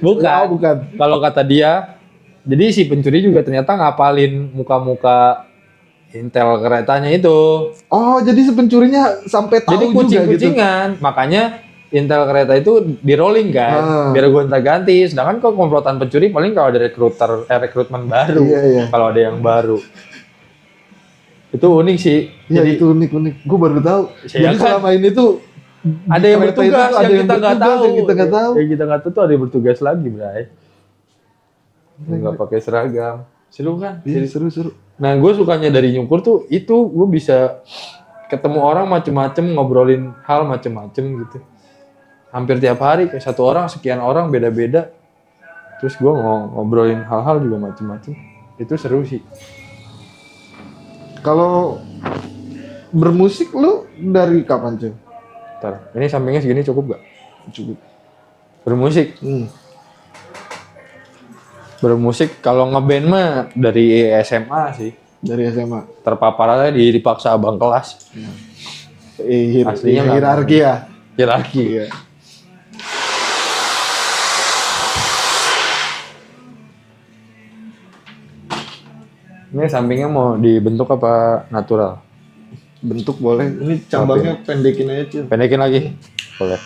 bukan. Oh, bukan. Kalau kata dia, jadi si pencuri juga ternyata ngapalin muka-muka Intel keretanya itu. Oh, jadi si pencurinya sampai tahu Jadi juga gitu. kucing-kucingan. Makanya Intel kereta itu di rolling kan, biar gonta-ganti. Sedangkan kok komplotan pencuri paling kalau ada rekrutmen baru. Iya. Kalau ada yang baru. Itu unik sih. Iya Jadi itu unik. Gue baru tahu. Ya Jadi kan? selama ini tuh ada yang kereta itu bertugas tuh ada yang kita nggak tahu. yang kita nggak tahu. Yang kita nggak tahu tuh ada yang bertugas lagi, Bray. Nggak pakai seragam. Seru kan? Iya seru. Nah, gue sukanya dari nyukur tuh itu gue bisa ketemu orang macem-macem, ngobrolin hal macem-macem gitu. Hampir tiap hari kayak satu orang sekian orang beda-beda. Terus gue ngobrolin hal-hal juga macem-macem. Itu seru sih. Kalau bermusik lu dari kapan cuy? Ntar, ini sampingnya segini cukup gak? Cukup. Bermusik. Bermusik kalau ngeband mah dari SMA sih. Dari SMA. Terpapar aja dipaksa abang kelas. Aslinya nggak Hierarki ya. Hierarki. Iya. Ini sampingnya mau dibentuk apa natural? Bentuk boleh. Ini cabangnya pendekin aja cuy. Pendekin lagi? Boleh.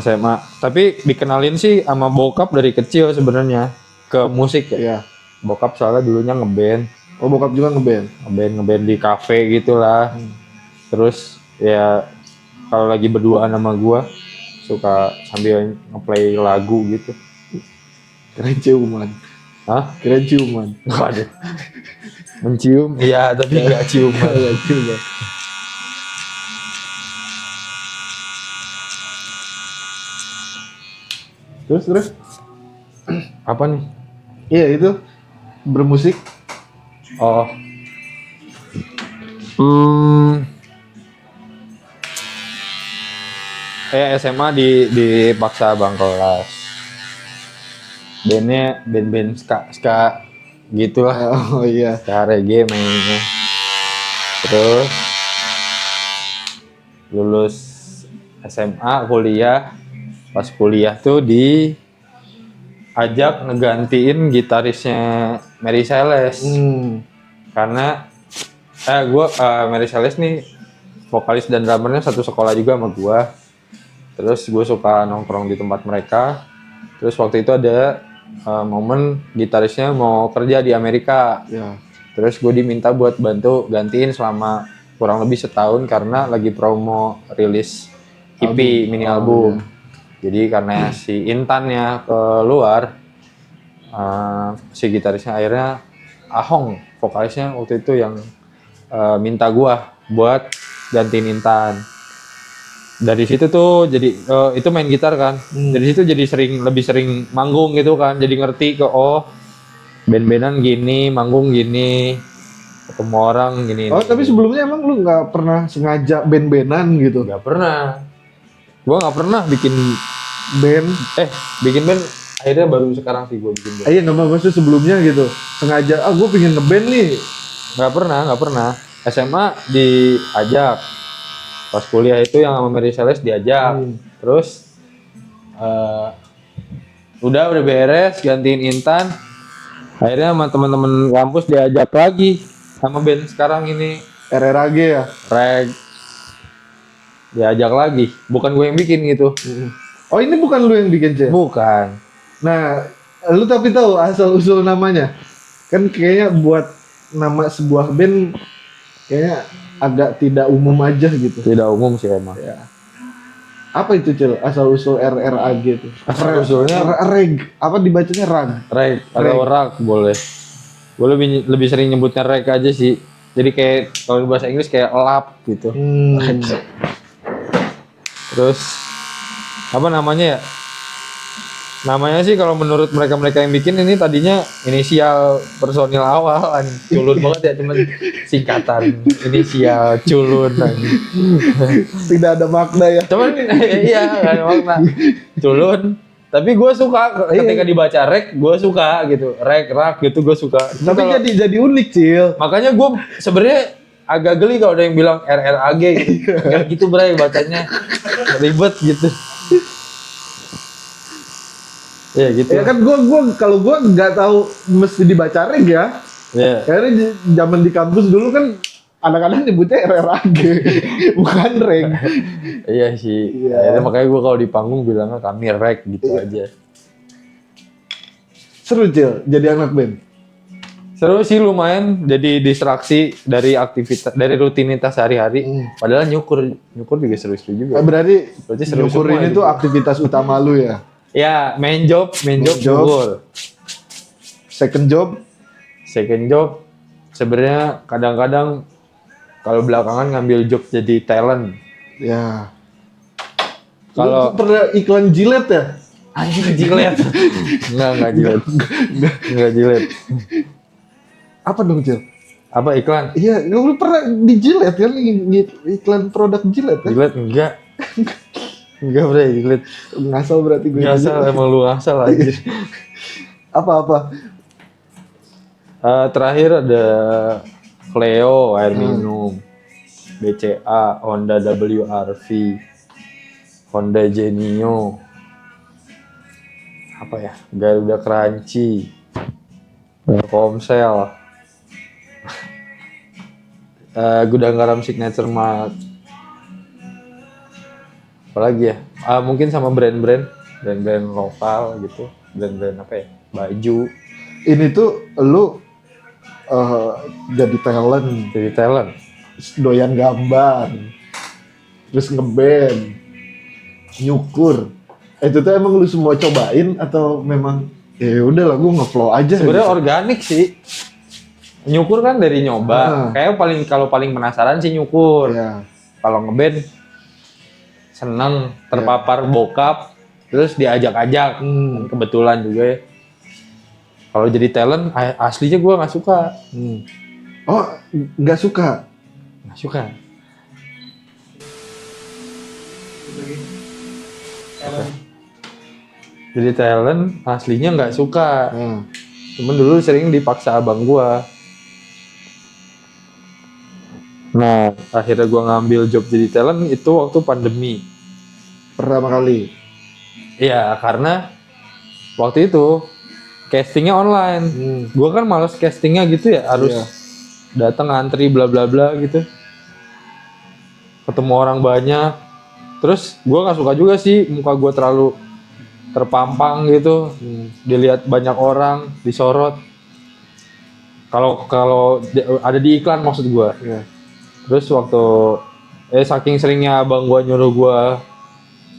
SMA. Tapi dikenalin sih sama bokap dari kecil sebenarnya ke musik ya. Iya. Bokap soalnya dulunya ngeband. Oh bokap juga ngeband. Ngeband di kafe gitulah. Terus ya kalau lagi berduaan sama gua suka sambil ngeplay lagu gitu. Keren ciuman. Hah? Keren ciuman. Waduh. Mencium? Iya, tapi nggak ciuman. Iya ciuman. Terus? Apa nih? Iya itu bermusik. Oh. SMA dipaksa abang kelas. Bandnya band ska gitulah. Oh iya. Ska reggae mainnya. Terus lulus SMA, kuliah. Pas kuliah tuh diajak ngegantiin gitarisnya Mary Celeste. Karena Mary Celeste nih vokalis dan drummernya satu sekolah juga sama gua. Terus gue suka nongkrong di tempat mereka. Terus waktu itu ada momen gitarisnya mau kerja di Amerika. Ya. Terus gue diminta buat bantu gantiin selama kurang lebih setahun karena lagi promo rilis EP mini album. Jadi karena si Intannya keluar, si gitarisnya akhirnya Ahong, vokalisnya waktu itu yang minta gue buat gantiin Intan. Dari situ tuh jadi itu main gitar kan. Dari situ jadi lebih sering manggung gitu kan. Jadi ngerti band-bandan gini, manggung gini, ketemu orang gini. Oh tapi sebelumnya emang lu nggak pernah sengaja band-bandan gitu? Nggak pernah. Gua nggak pernah bikin band. Bikin band. Akhirnya baru sekarang sih gua bikin band. Iya nggak maksud sebelumnya gitu. Sengaja, gue pengen ngeband nih. Nggak pernah. SMA diajak. Pas kuliah itu yang sama Mary Celeste diajak. Terus udah beres gantiin Intan. Akhirnya sama teman-teman kampus diajak lagi sama band sekarang ini RRAG ya. Reg. Diajak lagi. Bukan gue yang bikin gitu. Oh ini bukan lu yang bikin Cek? Bukan. Nah, lu tapi tahu asal usul namanya? Kan kayaknya buat nama sebuah band kayaknya agak tidak umum aja gitu. Tidak umum sih emang. Ya. Apa itu Cil? Asal usul RRAG itu? Asal usulnya reg. Apa dibacanya rag? Reg atau rak boleh. Gue lebih sering nyebutnya reg aja sih. Jadi kayak kalau di bahasa Inggris kayak lap gitu. Terus apa namanya ya? Namanya sih kalau menurut mereka yang bikin ini tadinya inisial personil awal, culun banget ya, cuman singkatan inisial culun. Tidak ada makna ya. Cuman iya nggak ada makna culun. Tapi gue suka ketika dibaca rek, gue suka gitu, rak gitu gue suka. Tapi jadi unik Cil. Makanya gue sebenarnya agak geli kalau ada yang bilang RRAG gitu. Gak gitu Bray bacanya, ribet gitu. Ya gitu. Ya kan kalau gue nggak tahu mesti dibaca reg ya. Iya. Karena zaman di kampus dulu kan kadang-kadang nyebutnya RRAG bukan reg. Iya sih. Iya. Akhirnya makanya gue kalau di panggung bilangnya kami reg gitu aja. Seru Cil jadi anak band. Seru sih lumayan, jadi distraksi dari aktivitas, dari rutinitas sehari-hari. Padahal nyukur juga seru-seru juga. Berarti seru nyukur semua ini gitu. tuh aktivitas utama lu ya? Ya, main job job. nyukur. Second job? Second job, sebenarnya kadang-kadang kalau belakangan ngambil job jadi talent. Ya. Kalau Lu pernah iklan jilet ya? anjing jilet. Enggak jilet. Enggak jilet. Apa dong, Cil? Apa iklan? Iya, lu pernah di jilet kan? Iklan produk jilet kan? Jilet enggak. Enggak bro, jilet. Ngasal berarti gue. Ngasal, emang lu ngasal aja. Apa-apa? Terakhir ada Cleo air minum, BCA, Honda WRV, Honda Genio, apa ya, Garuda Crunchy, Komsel, Gudang Garam Signature Mart, apalagi ya, mungkin sama brand-brand lokal gitu, brand-brand apa ya, baju. Ini tuh lu jadi talent, doyan gambar, terus ngeband, nyukur. Itu tuh emang lu semua cobain atau memang ya udah lah gue ngeflow aja? Sebenarnya gitu? organik sih. Nyukur kan dari nyoba. Kayak kalau paling penasaran sih nyukur. Ya. Kalau ngeband seneng terpapar bokap, terus diajak-ajak. Kebetulan juga ya. Kalau jadi talent aslinya gue nggak suka. Oh, nggak suka? Nggak suka. Jadi talent aslinya nggak suka. Cuman dulu sering dipaksa abang gua. Nah, akhirnya gua ngambil job jadi talent itu waktu pandemi. Pertama kali? Iya, karena waktu itu castingnya online. Gua kan males castingnya gitu ya, harus datang antri bla bla bla gitu. Ketemu orang banyak. Terus gua nggak suka juga sih muka gua terlalu terpampang gitu, dilihat banyak orang, disorot. Kalau ada di iklan maksud gua. Terus waktu saking seringnya abang gua nyuruh gua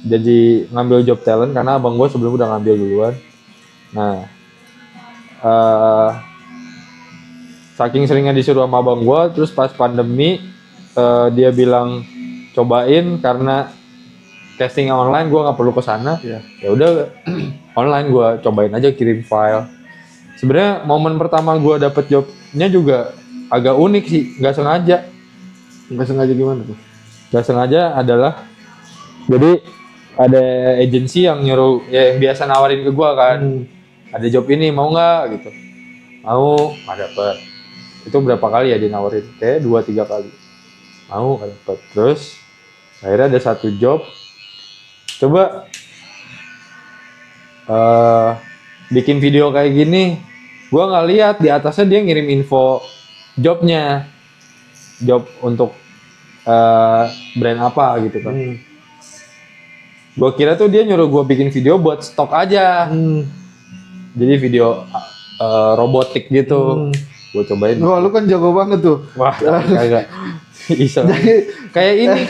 jadi ngambil job talent karena abang gua sebelum udah ngambil duluan. Nah, saking seringnya disuruh sama abang gua, terus pas pandemi dia bilang cobain karena casting online, gue nggak perlu ke sana. Ya udah online gue cobain aja, kirim file. Sebenarnya momen pertama gue dapet jobnya juga agak unik sih, nggak sengaja. Nggak sengaja gimana tuh? Nggak sengaja adalah jadi ada agensi yang nyuruh ya, yang biasa nawarin ke gue kan, ada job ini mau nggak gitu. Mau, nggak dapet. Itu berapa kali ya dinawarin? Kayak 2-3 kali. Mau, nggak dapet. Terus akhirnya ada satu job. Coba bikin video kayak gini, gue nggak lihat di atasnya dia ngirim info jobnya, job untuk brand apa gitu kan. Gue kira tuh dia nyuruh gue bikin video buat stok aja, jadi video robotik gitu. Gue cobain. Wah, lu kan jago banget tuh. Wah, kagak. Kayak ini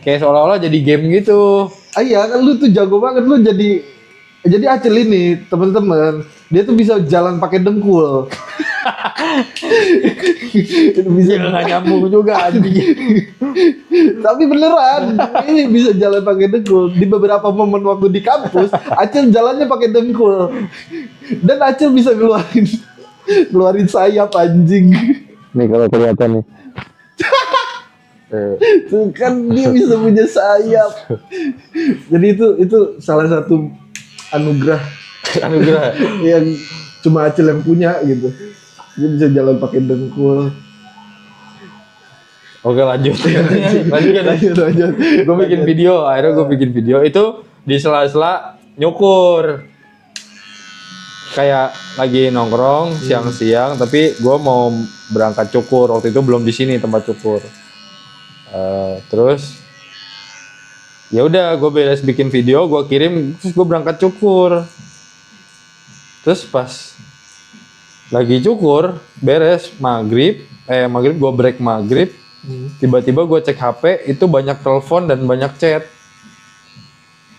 kayak seolah-olah jadi game gitu. Iya kan lu tuh jago banget, lu jadi Acil ini teman-teman, dia tuh bisa jalan pakai dengkul. Bisa nggak nyambung juga anjing. Tapi beneran, ini bisa jalan pakai dengkul. Di beberapa momen waktu di kampus, Acil jalannya pakai dengkul. Dan Acil bisa ngeluarin sayap anjing. Nih kalau kelihatan nih. Tuh kan dia bisa punya sayap. Jadi itu salah satu anugerah yang cuma Acil yang punya gitu. Dia bisa jalan pakai dengkul. Oke lanjut. lanjut. Gue bikin video, akhirnya gue bikin video itu di sela-sela nyukur. Kayak lagi nongkrong siang-siang, tapi gue mau berangkat cukur. Waktu itu belum di sini tempat cukur. Terus ya udah gue beres bikin video, gue kirim, terus gue berangkat cukur. Terus pas Lagi cukur, beres maghrib gue break maghrib, tiba-tiba gue cek HP itu banyak telepon dan banyak chat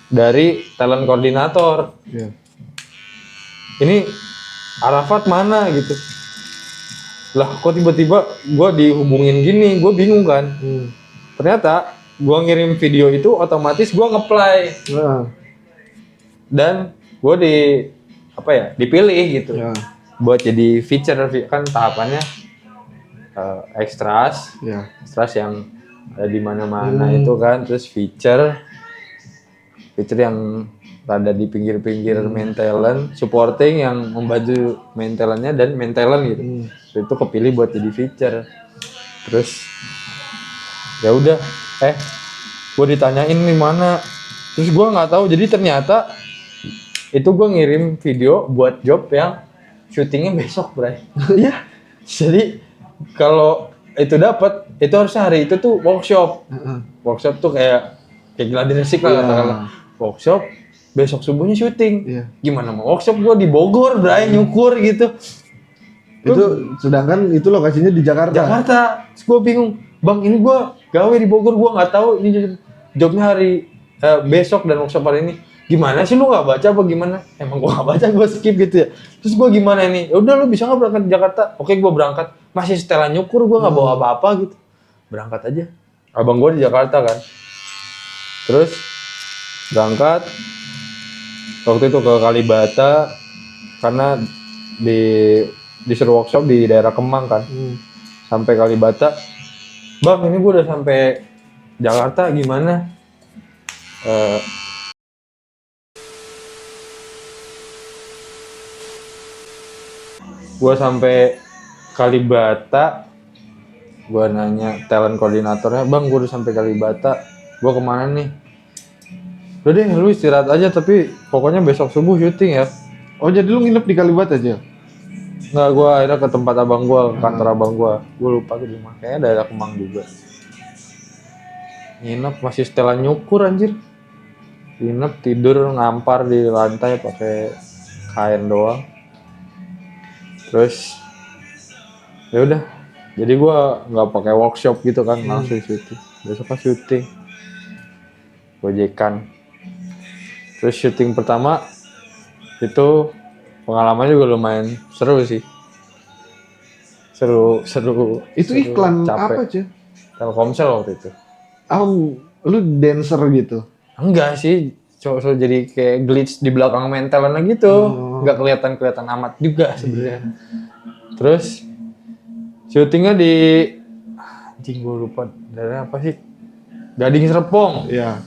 dari talent koordinator. Iya. Ini Arafat mana gitu. Lah kok tiba-tiba gue dihubungin gini, gue bingung kan. Ternyata gue ngirim video itu otomatis gue nge-play. Nah, Dan gue dipilih gitu. ya. Buat jadi feature, kan tahapannya extras Ya. yang ada di mana-mana itu kan, terus feature yang rada di pinggir-pinggir main talent, supporting yang membantu main talentnya dan main talent gitu. Itu kepilih buat jadi feature. Terus ya udah, gue ditanyain nih mana, terus gue nggak tahu. Jadi ternyata itu gue ngirim video buat job yang syutingnya besok, Bray. Iya. Jadi kalau itu dapat, itu harusnya hari itu tuh workshop. Workshop tuh kayak gladi resik lah katakanlah. Workshop, besok subuhnya syuting. Iya. Gimana mau workshop gue di Bogor, Bray, nyukur gitu. Itu sedangkan itu lokasinya di Jakarta. Terus gue bingung, bang ini gue gawe di Bogor, gue nggak tahu ini jobnya hari besok dan workshop hari ini. Gimana sih, lu nggak baca apa gimana? Emang gue nggak baca, gue skip gitu ya. Terus gue gimana ini? Ya udah, lu bisa nggak berangkat ke Jakarta? Oke, gue berangkat. Masih setelan nyukur, gue nggak bawa apa-apa gitu. Berangkat aja. Abang gue di Jakarta kan. Terus berangkat. Waktu itu ke Kalibata karena disuruh workshop di daerah Kemang kan. Sampai Kalibata. Bang, ini gue udah sampai Jakarta, gimana? Gue sampai Kalibata, gue nanya talent koordinatornya, bang gue udah sampai Kalibata, gue kemana nih? Udah deh, lu istirahat aja, tapi pokoknya besok subuh syuting ya. Oh, jadi lu nginep di Kalibata aja? Nggak, gue akhirnya ke tempat abang gue, kantor abang gue lupa tuh di mana, kayaknya daerah Kemang juga. Nginep, masih setelan nyukur anjir. Nginep, tidur, ngampar di lantai pakai kain doang. Terus ya udah, jadi gue nggak pakai workshop gitu kan, langsung syuting. Besok kan syuting, gojekan. Terus syuting pertama itu pengalamannya juga lumayan seru sih. Seru. Itu seru, iklan capek. apa aja? Telkomsel waktu itu. Lu dancer gitu? Enggak sih, so jadi kayak glitch di belakang mentalnya gitu. Nggak kelihatan amat juga sebenarnya. Terus syutingnya di anjing gue lupa daerah apa sih? Gading Serpong. Iya.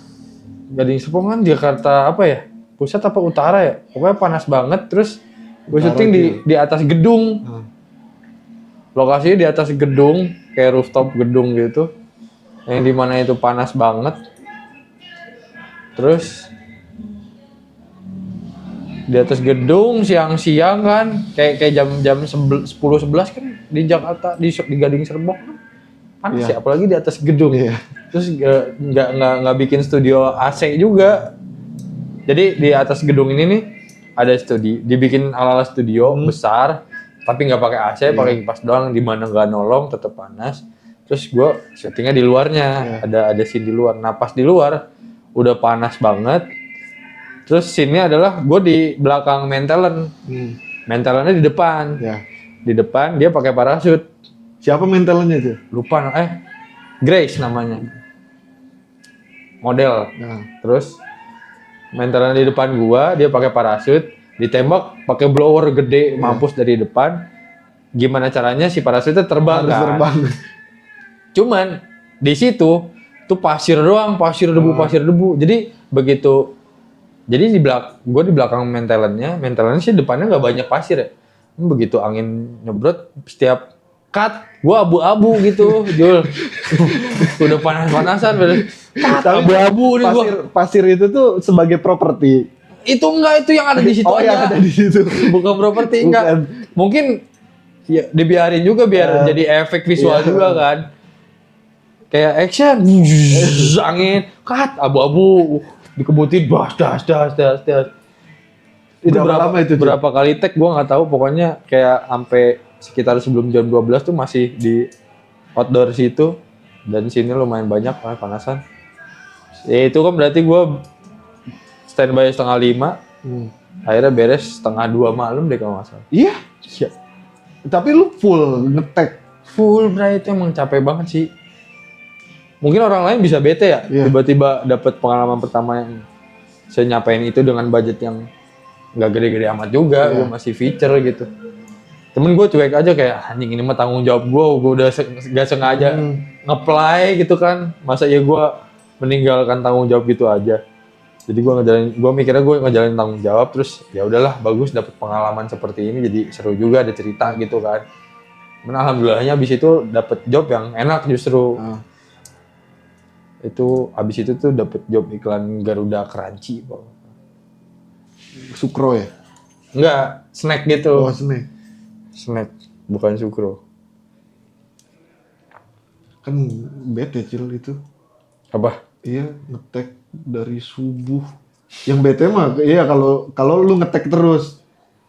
Gading Serpong kan Jakarta apa ya? Pusat apa utara ya? Pokoknya panas banget. Terus gue syuting di atas gedung. Lokasinya di atas gedung, kayak rooftop gedung gitu. Yang dimana itu panas banget. Terus di atas gedung siang-siang kan, kayak jam 10-11 kan di Jakarta, di Gading Serpong kan panas ya, apalagi di atas gedung. Terus nggak bikin studio AC juga. Jadi di atas gedung ini nih ada studio, dibikin ala-ala studio besar, tapi nggak pakai AC, pakai kipas doang, di mana nggak nolong, tetap panas. Terus gue syutingnya di luarnya, ada scene di luar. Nah pas di luar udah panas banget. Terus scene-nya adalah gue di belakang main talent. Main talentnya di depan. Di depan dia pakai parasut. Siapa main talentnya itu? Lupa, Grace namanya. Model. Terus main talent di depan gua, dia pakai parasut, ditembak pakai blower gede mampus dari depan. Gimana caranya si parasutnya terbang? Harus terbang. Cuman di situ tuh pasir doang, pasir debu. Jadi begitu, jadi gue di belakang main talentnya sih depannya nggak banyak pasir ya. Begitu angin nyebrot, setiap cut gue abu-abu gitu, Jul. Udah panas-panasan, abu-abu nih gue. Pasir itu tuh sebagai properti. Itu enggak, itu yang ada di situ aja. Yang ada di situ. Bukan properti, enggak. Mungkin ya, dibiarin juga biar jadi efek visual juga kan. Kayak action, angin, cut, abu-abu, dikebutin, das. Itu berapa lama itu? Berapa kali tag gue nggak tahu, pokoknya kayak sampai sekitar sebelum jam 12 tuh masih di outdoor situ, dan sini lumayan banyak panasan. Ya itu kan berarti gue standby 4:30, akhirnya beres 1:30 malam deh kalau nggak salah. Iya. Tapi lu full ngetek. Full, bro, itu emang capek banget sih. Mungkin orang lain bisa bete ya, tiba-tiba dapat pengalaman pertama yang saya nyapain itu dengan budget yang nggak gede-gede amat juga, gue masih feature gitu. Temen gue cuek aja kayak, anjing ini mah tanggung jawab gue udah gak sengaja nge-play gitu kan, masa ya gue meninggalkan tanggung jawab gitu aja. Jadi gue mikirnya gue ngejalanin tanggung jawab, terus ya udahlah bagus dapet pengalaman seperti ini, jadi seru juga ada cerita gitu kan. Alhamdulillahnya abis itu dapet job yang enak justru. Itu abis itu tuh dapet job iklan Garuda Crunchy. Sukro ya? Enggak, snack gitu. Oh, snack. Snack, bukan sukro. Kan bete Cil itu. Apa? Iya, ngetek dari subuh. Yang bete mah iya kalau lu ngetek terus.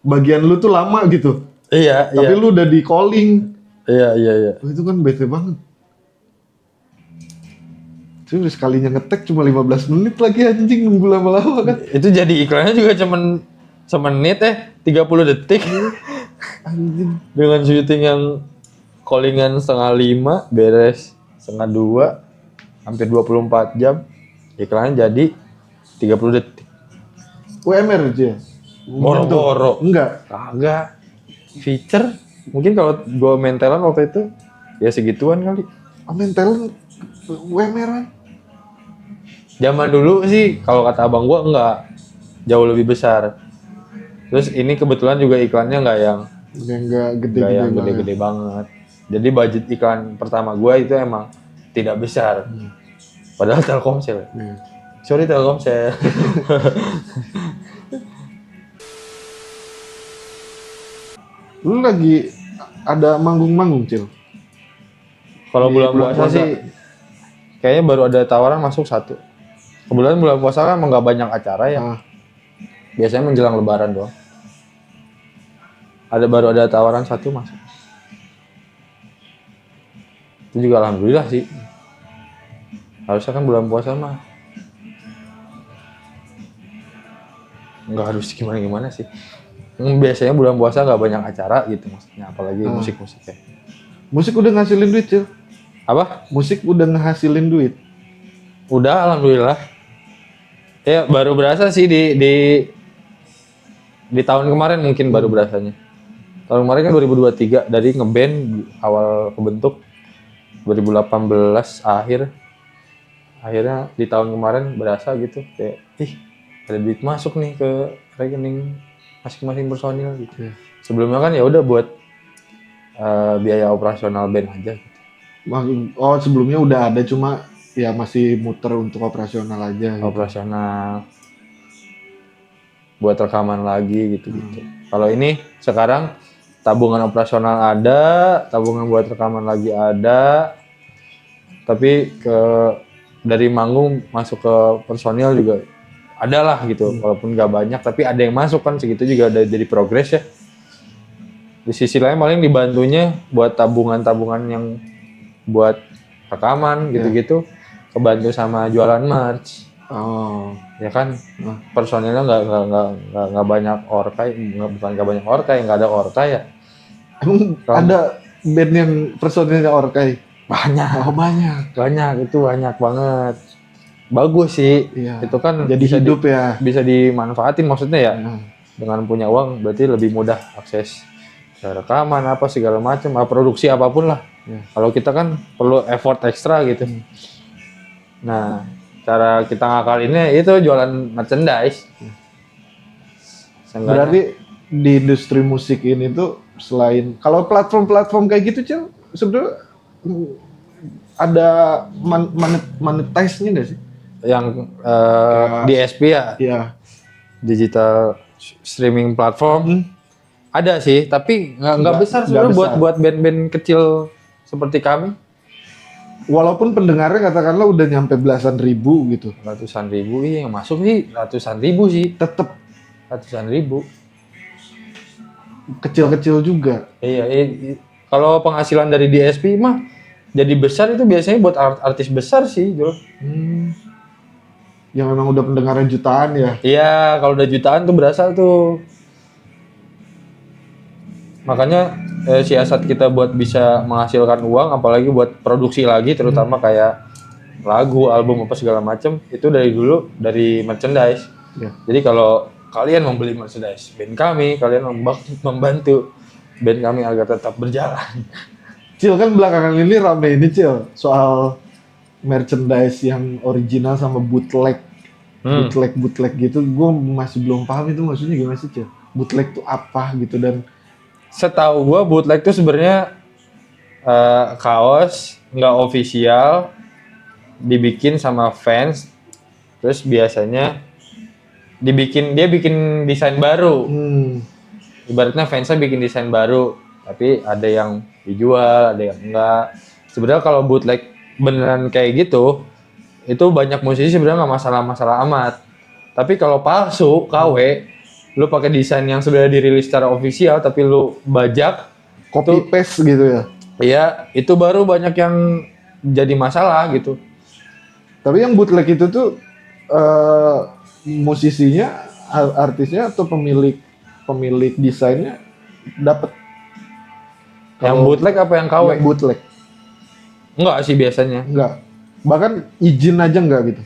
Bagian lu tuh lama gitu. Iya, Tapi lu udah di calling. Iya. Oh, itu kan bete banget. Terus sekalinya ngetek cuma 15 menit lagi anjing, nunggu lama-lama kan. Itu jadi iklannya juga cuman semenit 30 detik. Anjing. Dengan syuting yang callingan 1:30, beres 1:30, hampir 24 jam. Iklannya jadi 30 detik. UMR aja. Boro-boro. Enggak. Kagak. Feature. Mungkin kalau gue main talent waktu itu ya segituan kali. Main talent UMR-an. Zaman dulu sih kalau kata abang gue enggak, jauh lebih besar. Terus ini kebetulan juga iklannya enggak yang gede-gede banget. Jadi budget iklan pertama gue itu emang tidak besar. Padahal Telkomsel. Sorry Telkomsel. Lu lagi ada manggung-manggung, Cil? Kalau Di bulan bulan puasa puasa. sih kayaknya baru ada tawaran masuk 1. Kebetulan bulan puasa kan emang nggak banyak acara ya. Biasanya menjelang lebaran doang. Baru ada tawaran 1 masuk. Itu juga alhamdulillah sih. Harusnya kan bulan puasa mah nggak harus gimana-gimana sih. Biasanya bulan puasa nggak banyak acara gitu maksudnya, apalagi musik-musiknya. Musik udah ngasilin duit, Cil? Apa? Musik udah ngehasilin duit? Udah, alhamdulillah. Ya baru berasa sih di tahun kemarin mungkin baru berasanya. Tahun kemarin kan 2023 dari ngeband awal kebentuk 2018 akhirnya di tahun kemarin berasa gitu kayak ada duit masuk nih ke rekening masing-masing personil gitu. Sebelumnya kan ya udah buat biaya operasional band aja gitu. Oh, sebelumnya udah ada cuma ya masih muter untuk operasional aja gitu. Operasional buat rekaman lagi gitu-gitu. Kalau ini sekarang tabungan operasional ada, tabungan buat rekaman lagi ada, tapi dari manggung masuk ke personil juga ada lah gitu, walaupun nggak banyak tapi ada yang masuk kan, segitu juga ada jadi progres ya. Di sisi lain paling dibantunya buat tabungan-tabungan yang buat rekaman gitu-gitu, kebantu sama jualan merch. Oh, Ya kan, personilnya nggak banyak orkai, nggak banyak orkai, nggak ada orkai ya. emang ada band yang personilnya orkai? Banyak. Oh, banyak. Banyak, itu banyak banget. Bagus sih, itu kan jadi bisa hidup ya. bisa dimanfaatin maksudnya ya. Dengan punya uang berarti lebih mudah akses rekaman apa segala macam, produksi apapun lah. Kalau kita kan perlu effort ekstra gitu. Nah, cara kita ngakalinnya itu jualan merchandise. Berarti di industri musik ini tuh selain kalau platform-platform kayak gitu, Cil, sebenarnya ada monetize-nya nggak sih? Yang DSP ya, Iya. digital streaming platform ada sih, tapi nggak besar sebenarnya buat band-band kecil seperti kami. Walaupun pendengarnya katakanlah udah nyampe belasan ribu gitu. Ratusan ribu, yang masuk sih ratusan ribu sih. Tetep ratusan ribu. Kecil-kecil juga. Iya, kalau penghasilan dari DSP mah jadi besar itu biasanya buat artis besar sih, Jul. Yang memang udah pendengaran jutaan ya. Iya, kalau udah jutaan tuh berasal tuh. Makanya siasat kita buat bisa menghasilkan uang, apalagi buat produksi lagi, terutama kayak lagu, album apa segala macem, itu dari dulu dari merchandise. Ya. Jadi kalau kalian membeli merchandise band kami, kalian membantu band kami agar tetap berjalan. Cil, kan belakangan ini rame ini Cil, soal merchandise yang original sama bootleg. Bootleg gitu, gue masih belum paham itu maksudnya gimana sih Cil? Bootleg tuh apa gitu, dan Setahu gua bootleg tuh sebenarnya kaos nggak official dibikin sama fans, terus biasanya dia bikin desain baru. Ibaratnya fansnya bikin desain baru, tapi ada yang dijual, ada yang enggak. Sebenarnya kalau bootleg beneran kayak gitu, itu banyak musisi sebenarnya nggak masalah amat. Tapi kalau palsu KW, lu pakai desain yang sudah dirilis secara official tapi lu bajak, copy paste gitu ya. Iya, itu baru banyak yang jadi masalah gitu. Tapi yang bootleg itu tuh musisinya, artisnya atau pemilik desainnya dapat. Yang bootleg apa yang KW? Yang bootleg. Enggak sih biasanya. Enggak. Bahkan izin aja enggak gitu.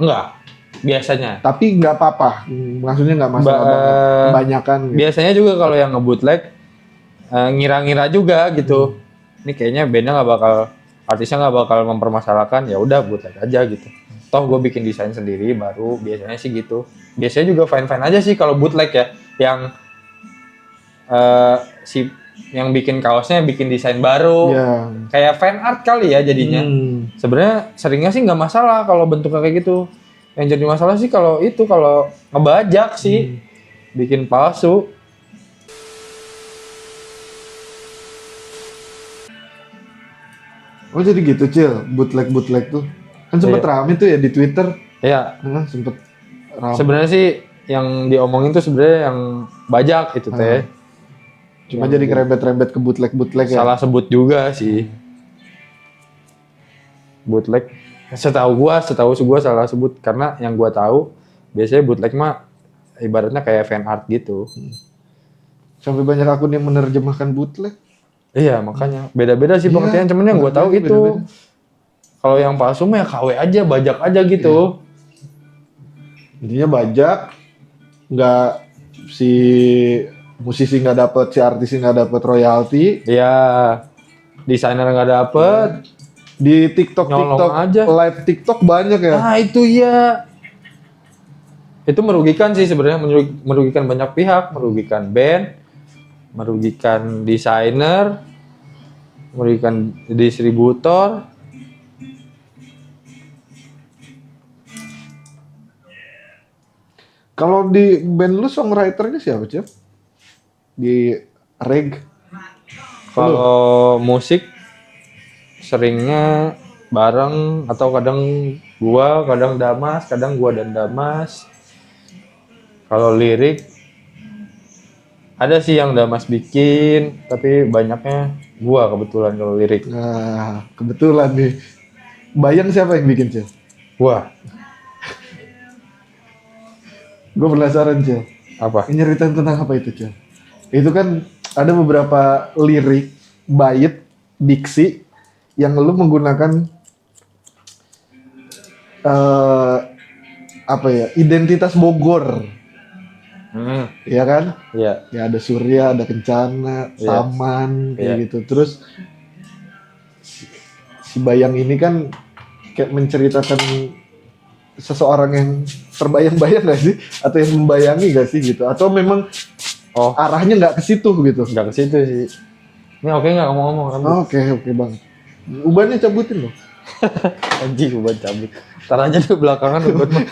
Enggak. Biasanya. Tapi nggak apa-apa, maksudnya nggak masalah banget, kebanyakan gitu. Biasanya juga kalau yang nge-bootleg ngira-ngira juga gitu. Ini kayaknya bandnya artisnya nggak bakal mempermasalahkan, ya udah bootleg aja gitu. Toh gue bikin desain sendiri baru, biasanya sih gitu. Biasanya juga fine-fine aja sih kalau bootleg ya. Yang yang bikin kaosnya bikin desain baru, kayak fan art kali ya jadinya. Sebenarnya seringnya sih nggak masalah kalau bentuknya kayak gitu. Yang jadi masalah sih kalau ngebajak sih, bikin palsu. Oh jadi gitu Cil, bootleg tuh kan sempet rame tuh ya di Twitter. Iya. Sempet rame. Sebenarnya sih yang diomongin tuh sebenarnya yang bajak itu teh. Cuma jadi kerebet-rebet ke bootleg ya. Salah sebut juga sih. Bootleg. Setahu gua salah sebut, karena yang gua tahu biasanya bootleg mah ibaratnya kayak fan art gitu. Sampai banyak akun yang menerjemahkan bootleg. Iya, makanya beda-beda sih pengertian, cuman yang gua tahu itu. Kalau yang palsu mah ya KW aja, bajak aja gitu. Intinya bajak, nggak si musisi nggak dapet, si artis nggak dapet royalti. Iya, desainer nggak dapet. Di TikTok aja. Live TikTok banyak ya. Ah itu ya. Itu merugikan sih sebenarnya, merugikan banyak pihak, merugikan band, merugikan desainer, merugikan distributor. Kalau di band lu songwriternya siapa Cep? Di reg? Kalau musik seringnya bareng, atau kadang kadang Damas, kadang gua dan Damas. Kalau lirik ada sih yang Damas bikin, tapi banyaknya gua kebetulan kalau lirik. Nah, kebetulan nih. Bayang siapa yang bikin Cil? Gua. Gue penasaran Cil. Apa? Nyeritain tentang apa itu Cil? Itu kan ada beberapa lirik, bait, diksi yang lu menggunakan identitas Bogor. Iya kan? Iya. Ya ada Surya, ada Kencana, Taman, kayak gitu. Terus si Bayang ini kan kayak menceritakan seseorang yang terbayang-bayang gak sih? Atau yang membayangi gak sih gitu? Atau memang arahnya nggak ke situ gitu? Nggak ke situ sih. Ini oke nggak ngomong-ngomong? Oke bang. Ubannya cabutin loh. Anjing, uban cabut. Ntar aja tuh belakangan uban mah.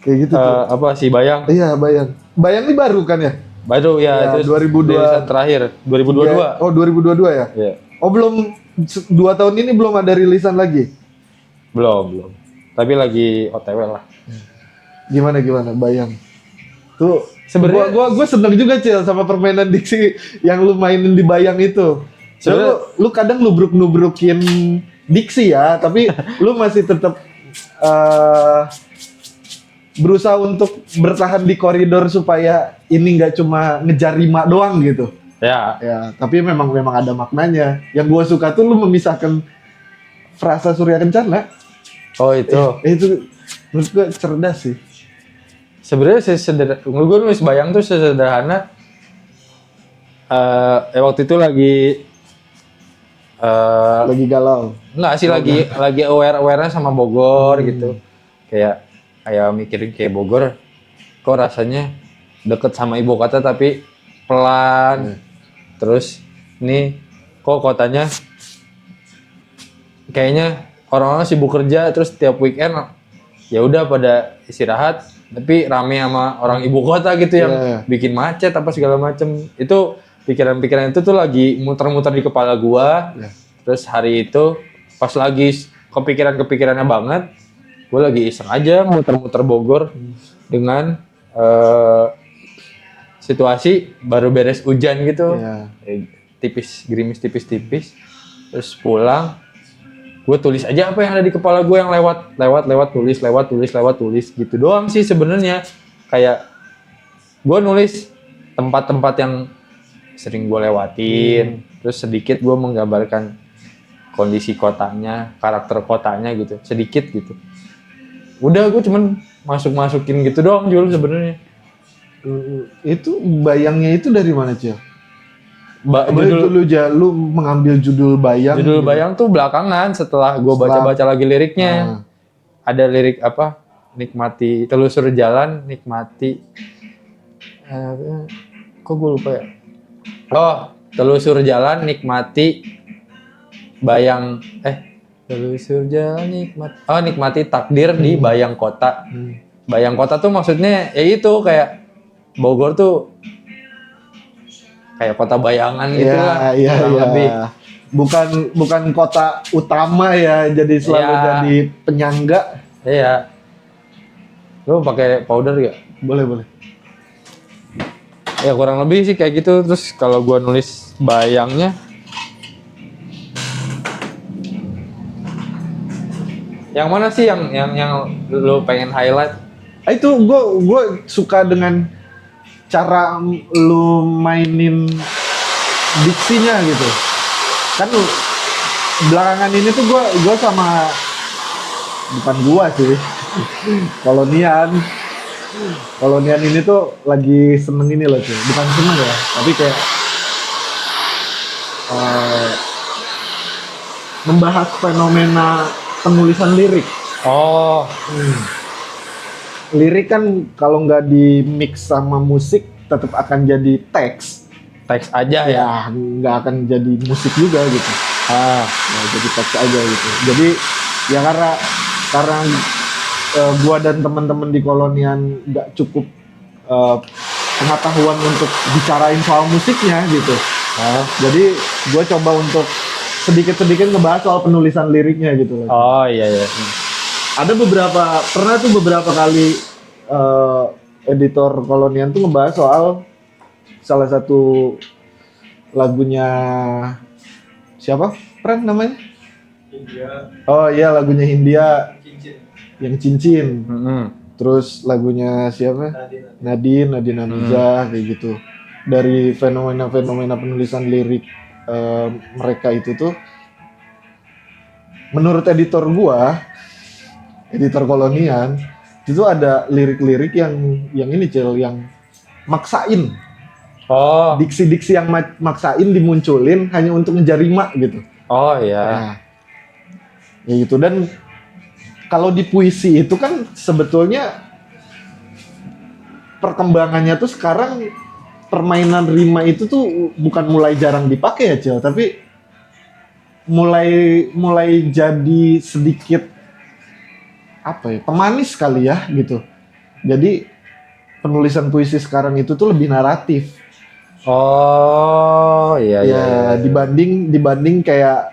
Kayak gitu tuh. Apa si Bayang? Iya Bayang. Bayang ini baru kan ya? Baru ya, itu 2002 terakhir 2022. Oh 2022 ya? Iya. Oh belum 2 tahun ini belum ada rilisan lagi? Belum. Tapi lagi OTW lah. Gimana Bayang? Tuh Sebenarnya- gua seneng juga Cil sama permainan diksi yang lu mainin di Bayang itu. Sebenarnya- Lu kadang nubruk-nubrukin diksi ya, tapi lu masih tetap berusaha untuk bertahan di koridor supaya ini nggak cuma ngejar rima doang gitu. Ya, Ya, tapi memang ada maknanya. Yang gua suka tuh lu memisahkan frasa Surya Kencana. oh itu. Itu menurut gua cerdas sih. Sebenarnya sesederhana, gue nulis Bayang tuh sesederhana. Waktu itu lagi Lagi galau. enggak sih lagi aware sama Bogor gitu. Kayak mikirin kayak Bogor kok rasanya deket sama ibu kota tapi pelan. Terus ini kok kotanya kayaknya orang-orang sibuk kerja terus tiap weekend ya udah pada istirahat tapi rame sama orang ibu kota gitu yang bikin macet apa segala macem. Itu pikiran-pikiran itu tuh lagi muter-muter di kepala gua. Terus hari itu pas lagi kepikirannya banget, gua lagi iseng aja muter-muter Bogor dengan situasi baru beres hujan gitu. Gerimis tipis-tipis. Terus pulang, gue tulis aja apa yang ada di kepala gue yang lewat tulis gitu doang sih sebenarnya. Kayak gue nulis tempat-tempat yang sering gue lewatin, terus sedikit gue menggambarkan kondisi kotanya, karakter kotanya gitu, sedikit gitu. Udah gue cuman masukin gitu doang Jul sebenarnya. Itu Bayangnya itu dari mana Cil? Judul lu mengambil judul Bayang. Judul gitu. Bayang tuh belakangan setelah gue baca-baca lagi liriknya. Ada lirik apa? Nikmati telusur jalan, nikmati. Kok gue lupa ya? Oh, telusur jalan, nikmati bayang. Telusur jalan, nikmati takdir di bayang kota. Bayang kota tuh maksudnya ya itu kayak Bogor tuh kayak kota bayangan gitu lah. Lebih. Bukan kota utama ya, jadi selalu jadi penyangga. Iya. Lu pakai powder gak? Boleh. Ya kurang lebih sih kayak gitu. Terus kalau gua nulis bayangnya, yang mana sih yang lu pengen highlight? Itu gue suka dengan cara lu mainin diksinya gitu. Kan belakangan ini tuh gue sama bukan gua sih. Kolonian ini tuh lagi seneng ini loh cuy. Bukan seneng ya, tapi kayak membahas fenomena penulisan lirik. Lirik kan kalau nggak di mix sama musik tetap akan jadi teks aja ya, nggak akan jadi musik juga gitu. Jadi teks aja gitu. Jadi ya karena gua dan teman-teman di Kolonian nggak cukup pengetahuan untuk bicarain soal musiknya gitu. Jadi gua coba untuk sedikit-sedikit ngebahas soal penulisan liriknya gitu loh. Iya. Ada beberapa kali editor Kolonian tuh ngebahas soal salah satu lagunya siapa? Pren namanya? Hindia. Oh iya, lagunya Hindia. Cincin. Yang Cincin. Terus lagunya siapa? Nadine. Nadine Amizah kayak gitu. Dari fenomena penulisan lirik mereka itu tuh menurut editor Kolonian itu ada lirik-lirik yang ini Cil, yang maksain. Diksi-diksi yang maksain dimunculin hanya untuk ngejar rima gitu. Iya. Ya gitu. Dan kalau di puisi itu kan sebetulnya perkembangannya tuh sekarang permainan rima itu tuh bukan mulai jarang dipakai ya Cil, tapi mulai jadi sedikit pemanis kali ya gitu. Jadi penulisan puisi sekarang itu tuh lebih naratif. Iya. Dibanding kayak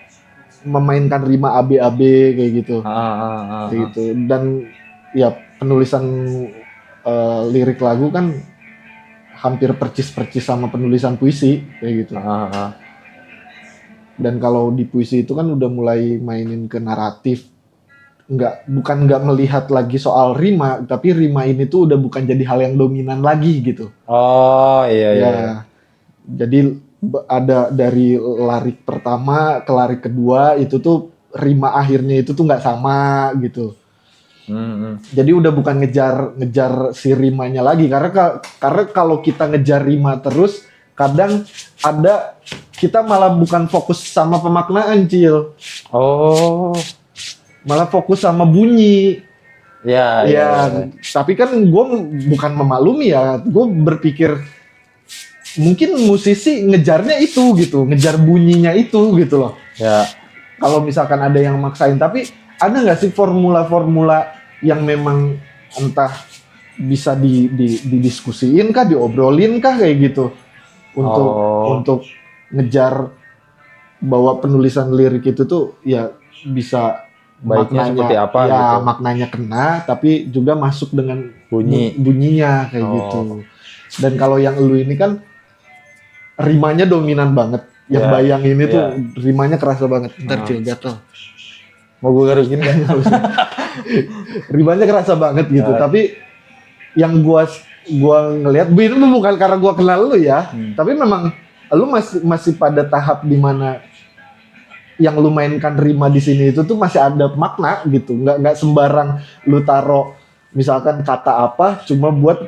memainkan rima AB kayak gitu. Kayak gitu. Dan ya penulisan lirik lagu kan hampir percis sama penulisan puisi kayak gitu. Dan kalau di puisi itu kan udah mulai mainin ke naratif, bukan nggak melihat lagi soal rima, tapi rima ini tuh udah bukan jadi hal yang dominan lagi gitu. Oh iya. Ya, jadi ada dari larik pertama ke larik kedua itu tuh rima akhirnya itu tuh nggak sama gitu. Jadi udah bukan ngejar si rimanya lagi, karena kalau kita ngejar rima terus kadang kita malah bukan fokus sama pemaknaan, Cil. Oh. Malah fokus sama bunyi. Ya. Tapi kan gue bukan memaklumi ya. Gue berpikir mungkin musisi ngejarnya itu gitu, ngejar bunyinya itu gitu loh. Ya. Kalau misalkan ada yang maksain, tapi ada nggak sih formula-formula yang memang entah bisa didiskusiin kah, diobrolin kah kayak gitu untuk ngejar bahwa penulisan lirik itu tuh ya bisa baiknya seperti apa ya gitu. maknanya kena tapi juga masuk dengan bunyinya kayak gitu. Dan kalau yang lu ini kan rimanya dominan banget. Yang bayang ini tuh rimanya kerasa banget. Ntar Cil gatel. Mau gue garukin kan? Rimanya kerasa banget gitu. Tapi yang gua ngelihat, ini bukan karena gua kenal lu ya, tapi memang lu masih pada tahap dimana yang lu mainkan rima di sini itu tuh masih ada makna gitu. Nggak sembarang lu taro misalkan kata apa cuma buat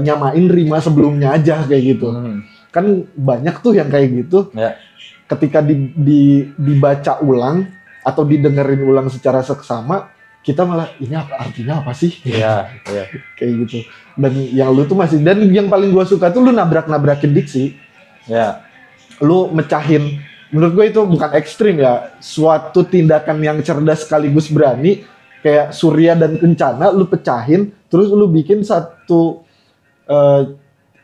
nyamain rima sebelumnya aja kayak gitu. Kan banyak tuh yang kayak gitu. Ketika dibaca ulang atau didengerin ulang secara seksama, kita malah ini artinya apa sih? Iya. Kayak gitu. Dan yang lu tuh masih, dan yang paling gua suka tuh lu nabrak-nabrakin diksi. Ya. Lu mecahin, menurut gue itu bukan ekstrim ya, suatu tindakan yang cerdas sekaligus berani, kayak Surya dan Kencana lu pecahin, terus lu bikin satu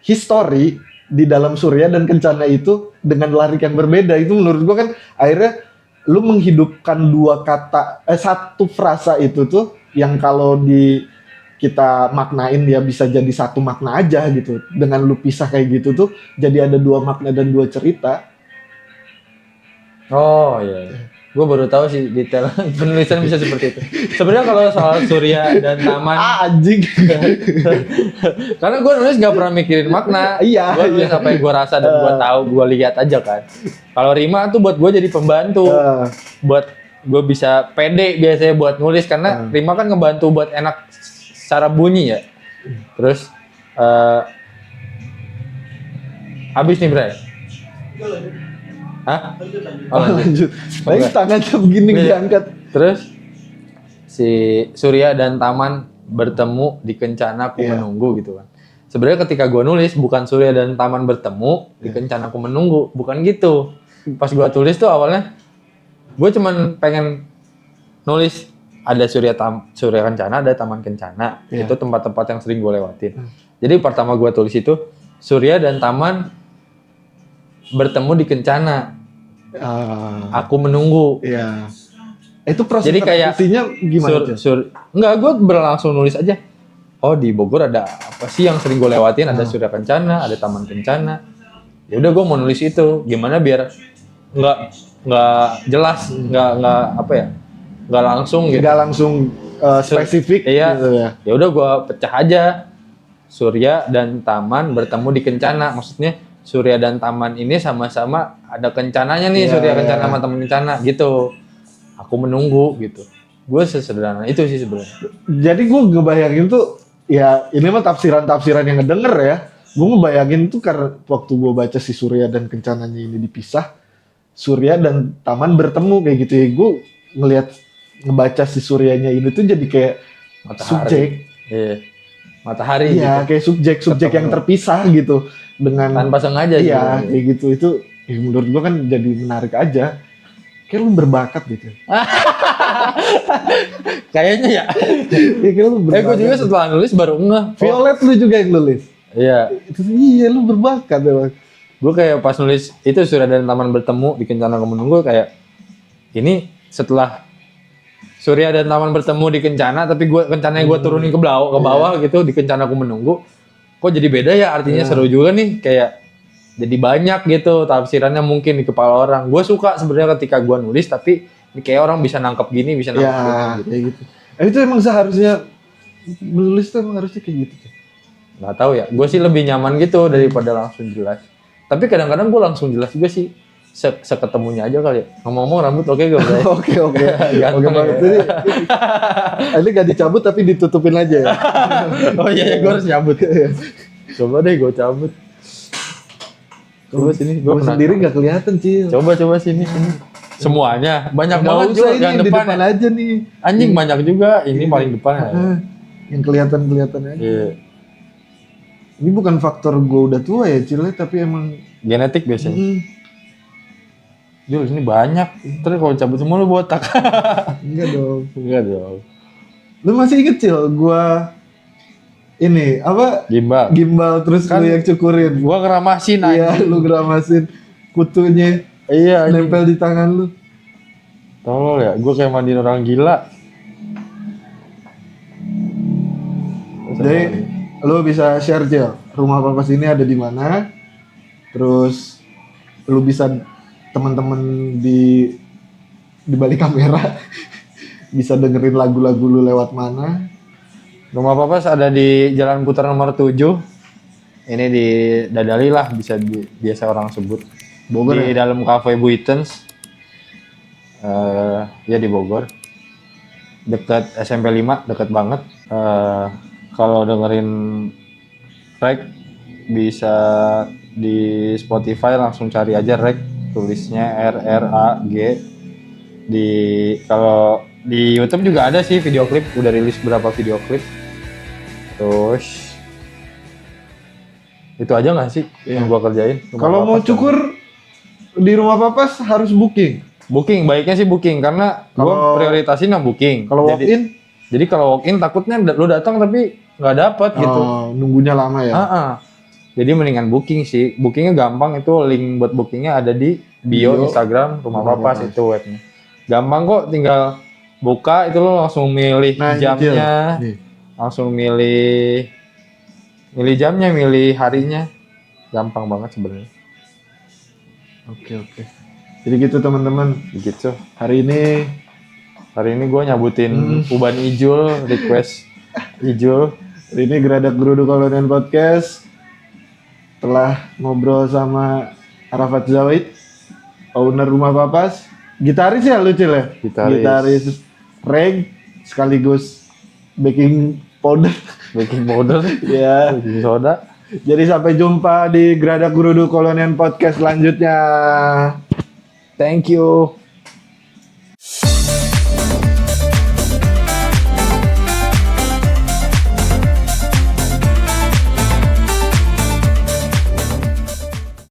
history di dalam Surya dan Kencana itu dengan larik yang berbeda. Itu menurut gue kan akhirnya lu menghidupkan satu frasa itu tuh yang kalau kita maknain dia bisa jadi satu makna aja gitu. Dengan lu pisah kayak gitu tuh jadi ada dua makna dan dua cerita. Oh iya. Gue baru tahu sih detail penulisan bisa seperti itu. Sebenarnya kalau soal Surya dan Taman, Anjing. karena gue nulis nggak pernah mikirin makna. Iya. Gue nulis apa yang gue rasa dan gue tahu, gue lihat aja kan. Kalau rima tuh buat gue jadi pembantu, buat gue bisa pede biasanya buat nulis, karena rima kan ngebantu buat enak secara bunyi ya. Terus habis nih Bre. Hah? Oh, lanjut. Baik, tangannya begini diangkat. Terus si Surya dan Taman bertemu di Kencana Ku Menunggu gitu kan. Sebenarnya ketika gue nulis bukan Surya dan Taman bertemu di Kencana Ku Menunggu, bukan gitu. Pas gue tulis tuh awalnya gue cuman pengen nulis ada Surya Kencana, ada Taman Kencana. Itu tempat-tempat yang sering gue lewatin. Jadi pertama gue tulis itu Surya dan Taman bertemu di Kencana. Aku menunggu. Iya. Itu proses jadi kayak gimana? Enggak, gue berlangsung nulis aja. Oh, di Bogor ada apa sih yang sering gue lewatin? Ada Surya Kencana, ada Taman Kencana. Ya udah gue mau nulis itu. Gimana biar nggak jelas, nggak apa ya? Nggak langsung gitu. Nggak langsung spesifik. Iya. Gitu ya. Ya udah gue pecah aja. Surya dan Taman bertemu di Kencana. Maksudnya Surya dan Taman ini sama-sama ada kencananya nih, Surya Kencana sama Taman Kencana gitu. Aku menunggu gitu. Gue sesederhana itu sih sebenarnya. Jadi gue ngebayangin tuh, ya ini mah tafsiran-tafsiran yang ngedenger ya. Gue ngebayangin tuh karena waktu gue baca si Surya dan Kencananya ini dipisah, Surya dan Taman bertemu kayak gitu ya. Gue ngebaca si Suryanya ini tuh jadi kayak Matahari. subjek. Iya. Matahari Iya, gitu. kayak subjek yang terpisah gitu. Dengan tanpa sengaja gitu. Iya, kayak gitu. Itu menurut gua kan jadi menarik aja. Kayak lu berbakat gitu. Kayaknya ya. Kayak lu berbakat. Gue juga setelah nulis baru ngeh. Violet lu juga yang nulis. Iya. Iya, lu berbakat emang. Gue kayak pas nulis itu Surya dan Taman bertemu di Kencana Ku Menunggu kayak ini setelah Surya dan Taman bertemu di Kencana, tapi Kencananya gue turunin ke bawah gitu di Kencana Ku Menunggu. kok jadi beda ya artinya seru juga nih kayak jadi banyak gitu tafsirannya mungkin di kepala orang. Gue suka sebenarnya ketika gue nulis tapi ini kayak orang bisa nangkep gini, bisa nangkep gini gitu. Kayak gitu. Itu emang seharusnya menulis tuh emang harusnya kayak gitu. Nggak tahu ya, gue sih lebih nyaman gitu daripada langsung jelas. Tapi kadang-kadang gue langsung jelas juga sih, seketemunya aja kali ya. Ngomong-ngomong rambut oke gak Bray? Oke. Ganteng Banget. ya. Ini gak dicabut tapi ditutupin aja ya. Oh iya, gue harus cabut. Coba deh gue cabut. Coba sini, gue Gue sendiri gak kelihatan Cil. Coba sini. Semuanya, banyak Nggak banget usah juga ini yang di depan. depan aja nih. Anjing banyak juga, ini paling depan ya. Yang kelihatan aja. Iya. Ini bukan faktor gue udah tua ya Cil, tapi emang Genetik biasanya. Jul, ini banyak. Terus kalau cabut semua lu botak. enggak dong. Enggak dong. Lu masih inget Cil, gue ini apa gimbal terus Kan lu yang cukurin. Gua ngeramasin Iya, anjing. lu geramasin kutunya Iya, anjing. nempel di tangan lu. Tolol ya, gua kayak mandiin orang gila. Jadi lu bisa share Cil, rumah papas ini ada di mana? Terus lu bisa teman-teman di balik kamera bisa dengerin lagu-lagu lu lewat mana? Rumah Papas ada di Jalan Putar nomor 7. Ini di Dadali lah, biasa orang sebut. Bogor di dalam cafe Buitens. Ya di Bogor. Dekat SMP 5, dekat banget. Kalau dengerin Rek bisa di Spotify langsung cari aja Rek, tulisnya RRAG. Kalau di YouTube juga ada sih video klip, udah rilis beberapa video klip. Terus itu aja nggak sih yang gua kerjain? Kalau mau cukur di rumah papas harus booking. Booking, baiknya sih booking karena gua prioritasin yang booking. Kalau walk in? Jadi kalau walk in takutnya lu datang tapi nggak dapet gitu. Nunggunya lama ya. Jadi mendingan booking sih. Bookingnya gampang, itu link buat bookingnya ada di bio Instagram Rumah Papas itu webnya. Gampang kok, tinggal buka itu lo langsung milih jamnya, langsung milih jamnya, milih harinya, gampang banget sebenarnya. Oke. Jadi gitu teman-teman. Begitu. Hari ini gue nyabutin Uban Ijul, request Ijul. Hari ini Geradak Geruduk Kolonial Podcast telah ngobrol sama Arafat Zawid, owner Rumah Papas, gitaris ya lu Cil ya? Gitaris reg sekaligus baking powder. Ya. Baking soda. Jadi sampai jumpa di Geradak Geruduk Kolonial Podcast selanjutnya. Thank you.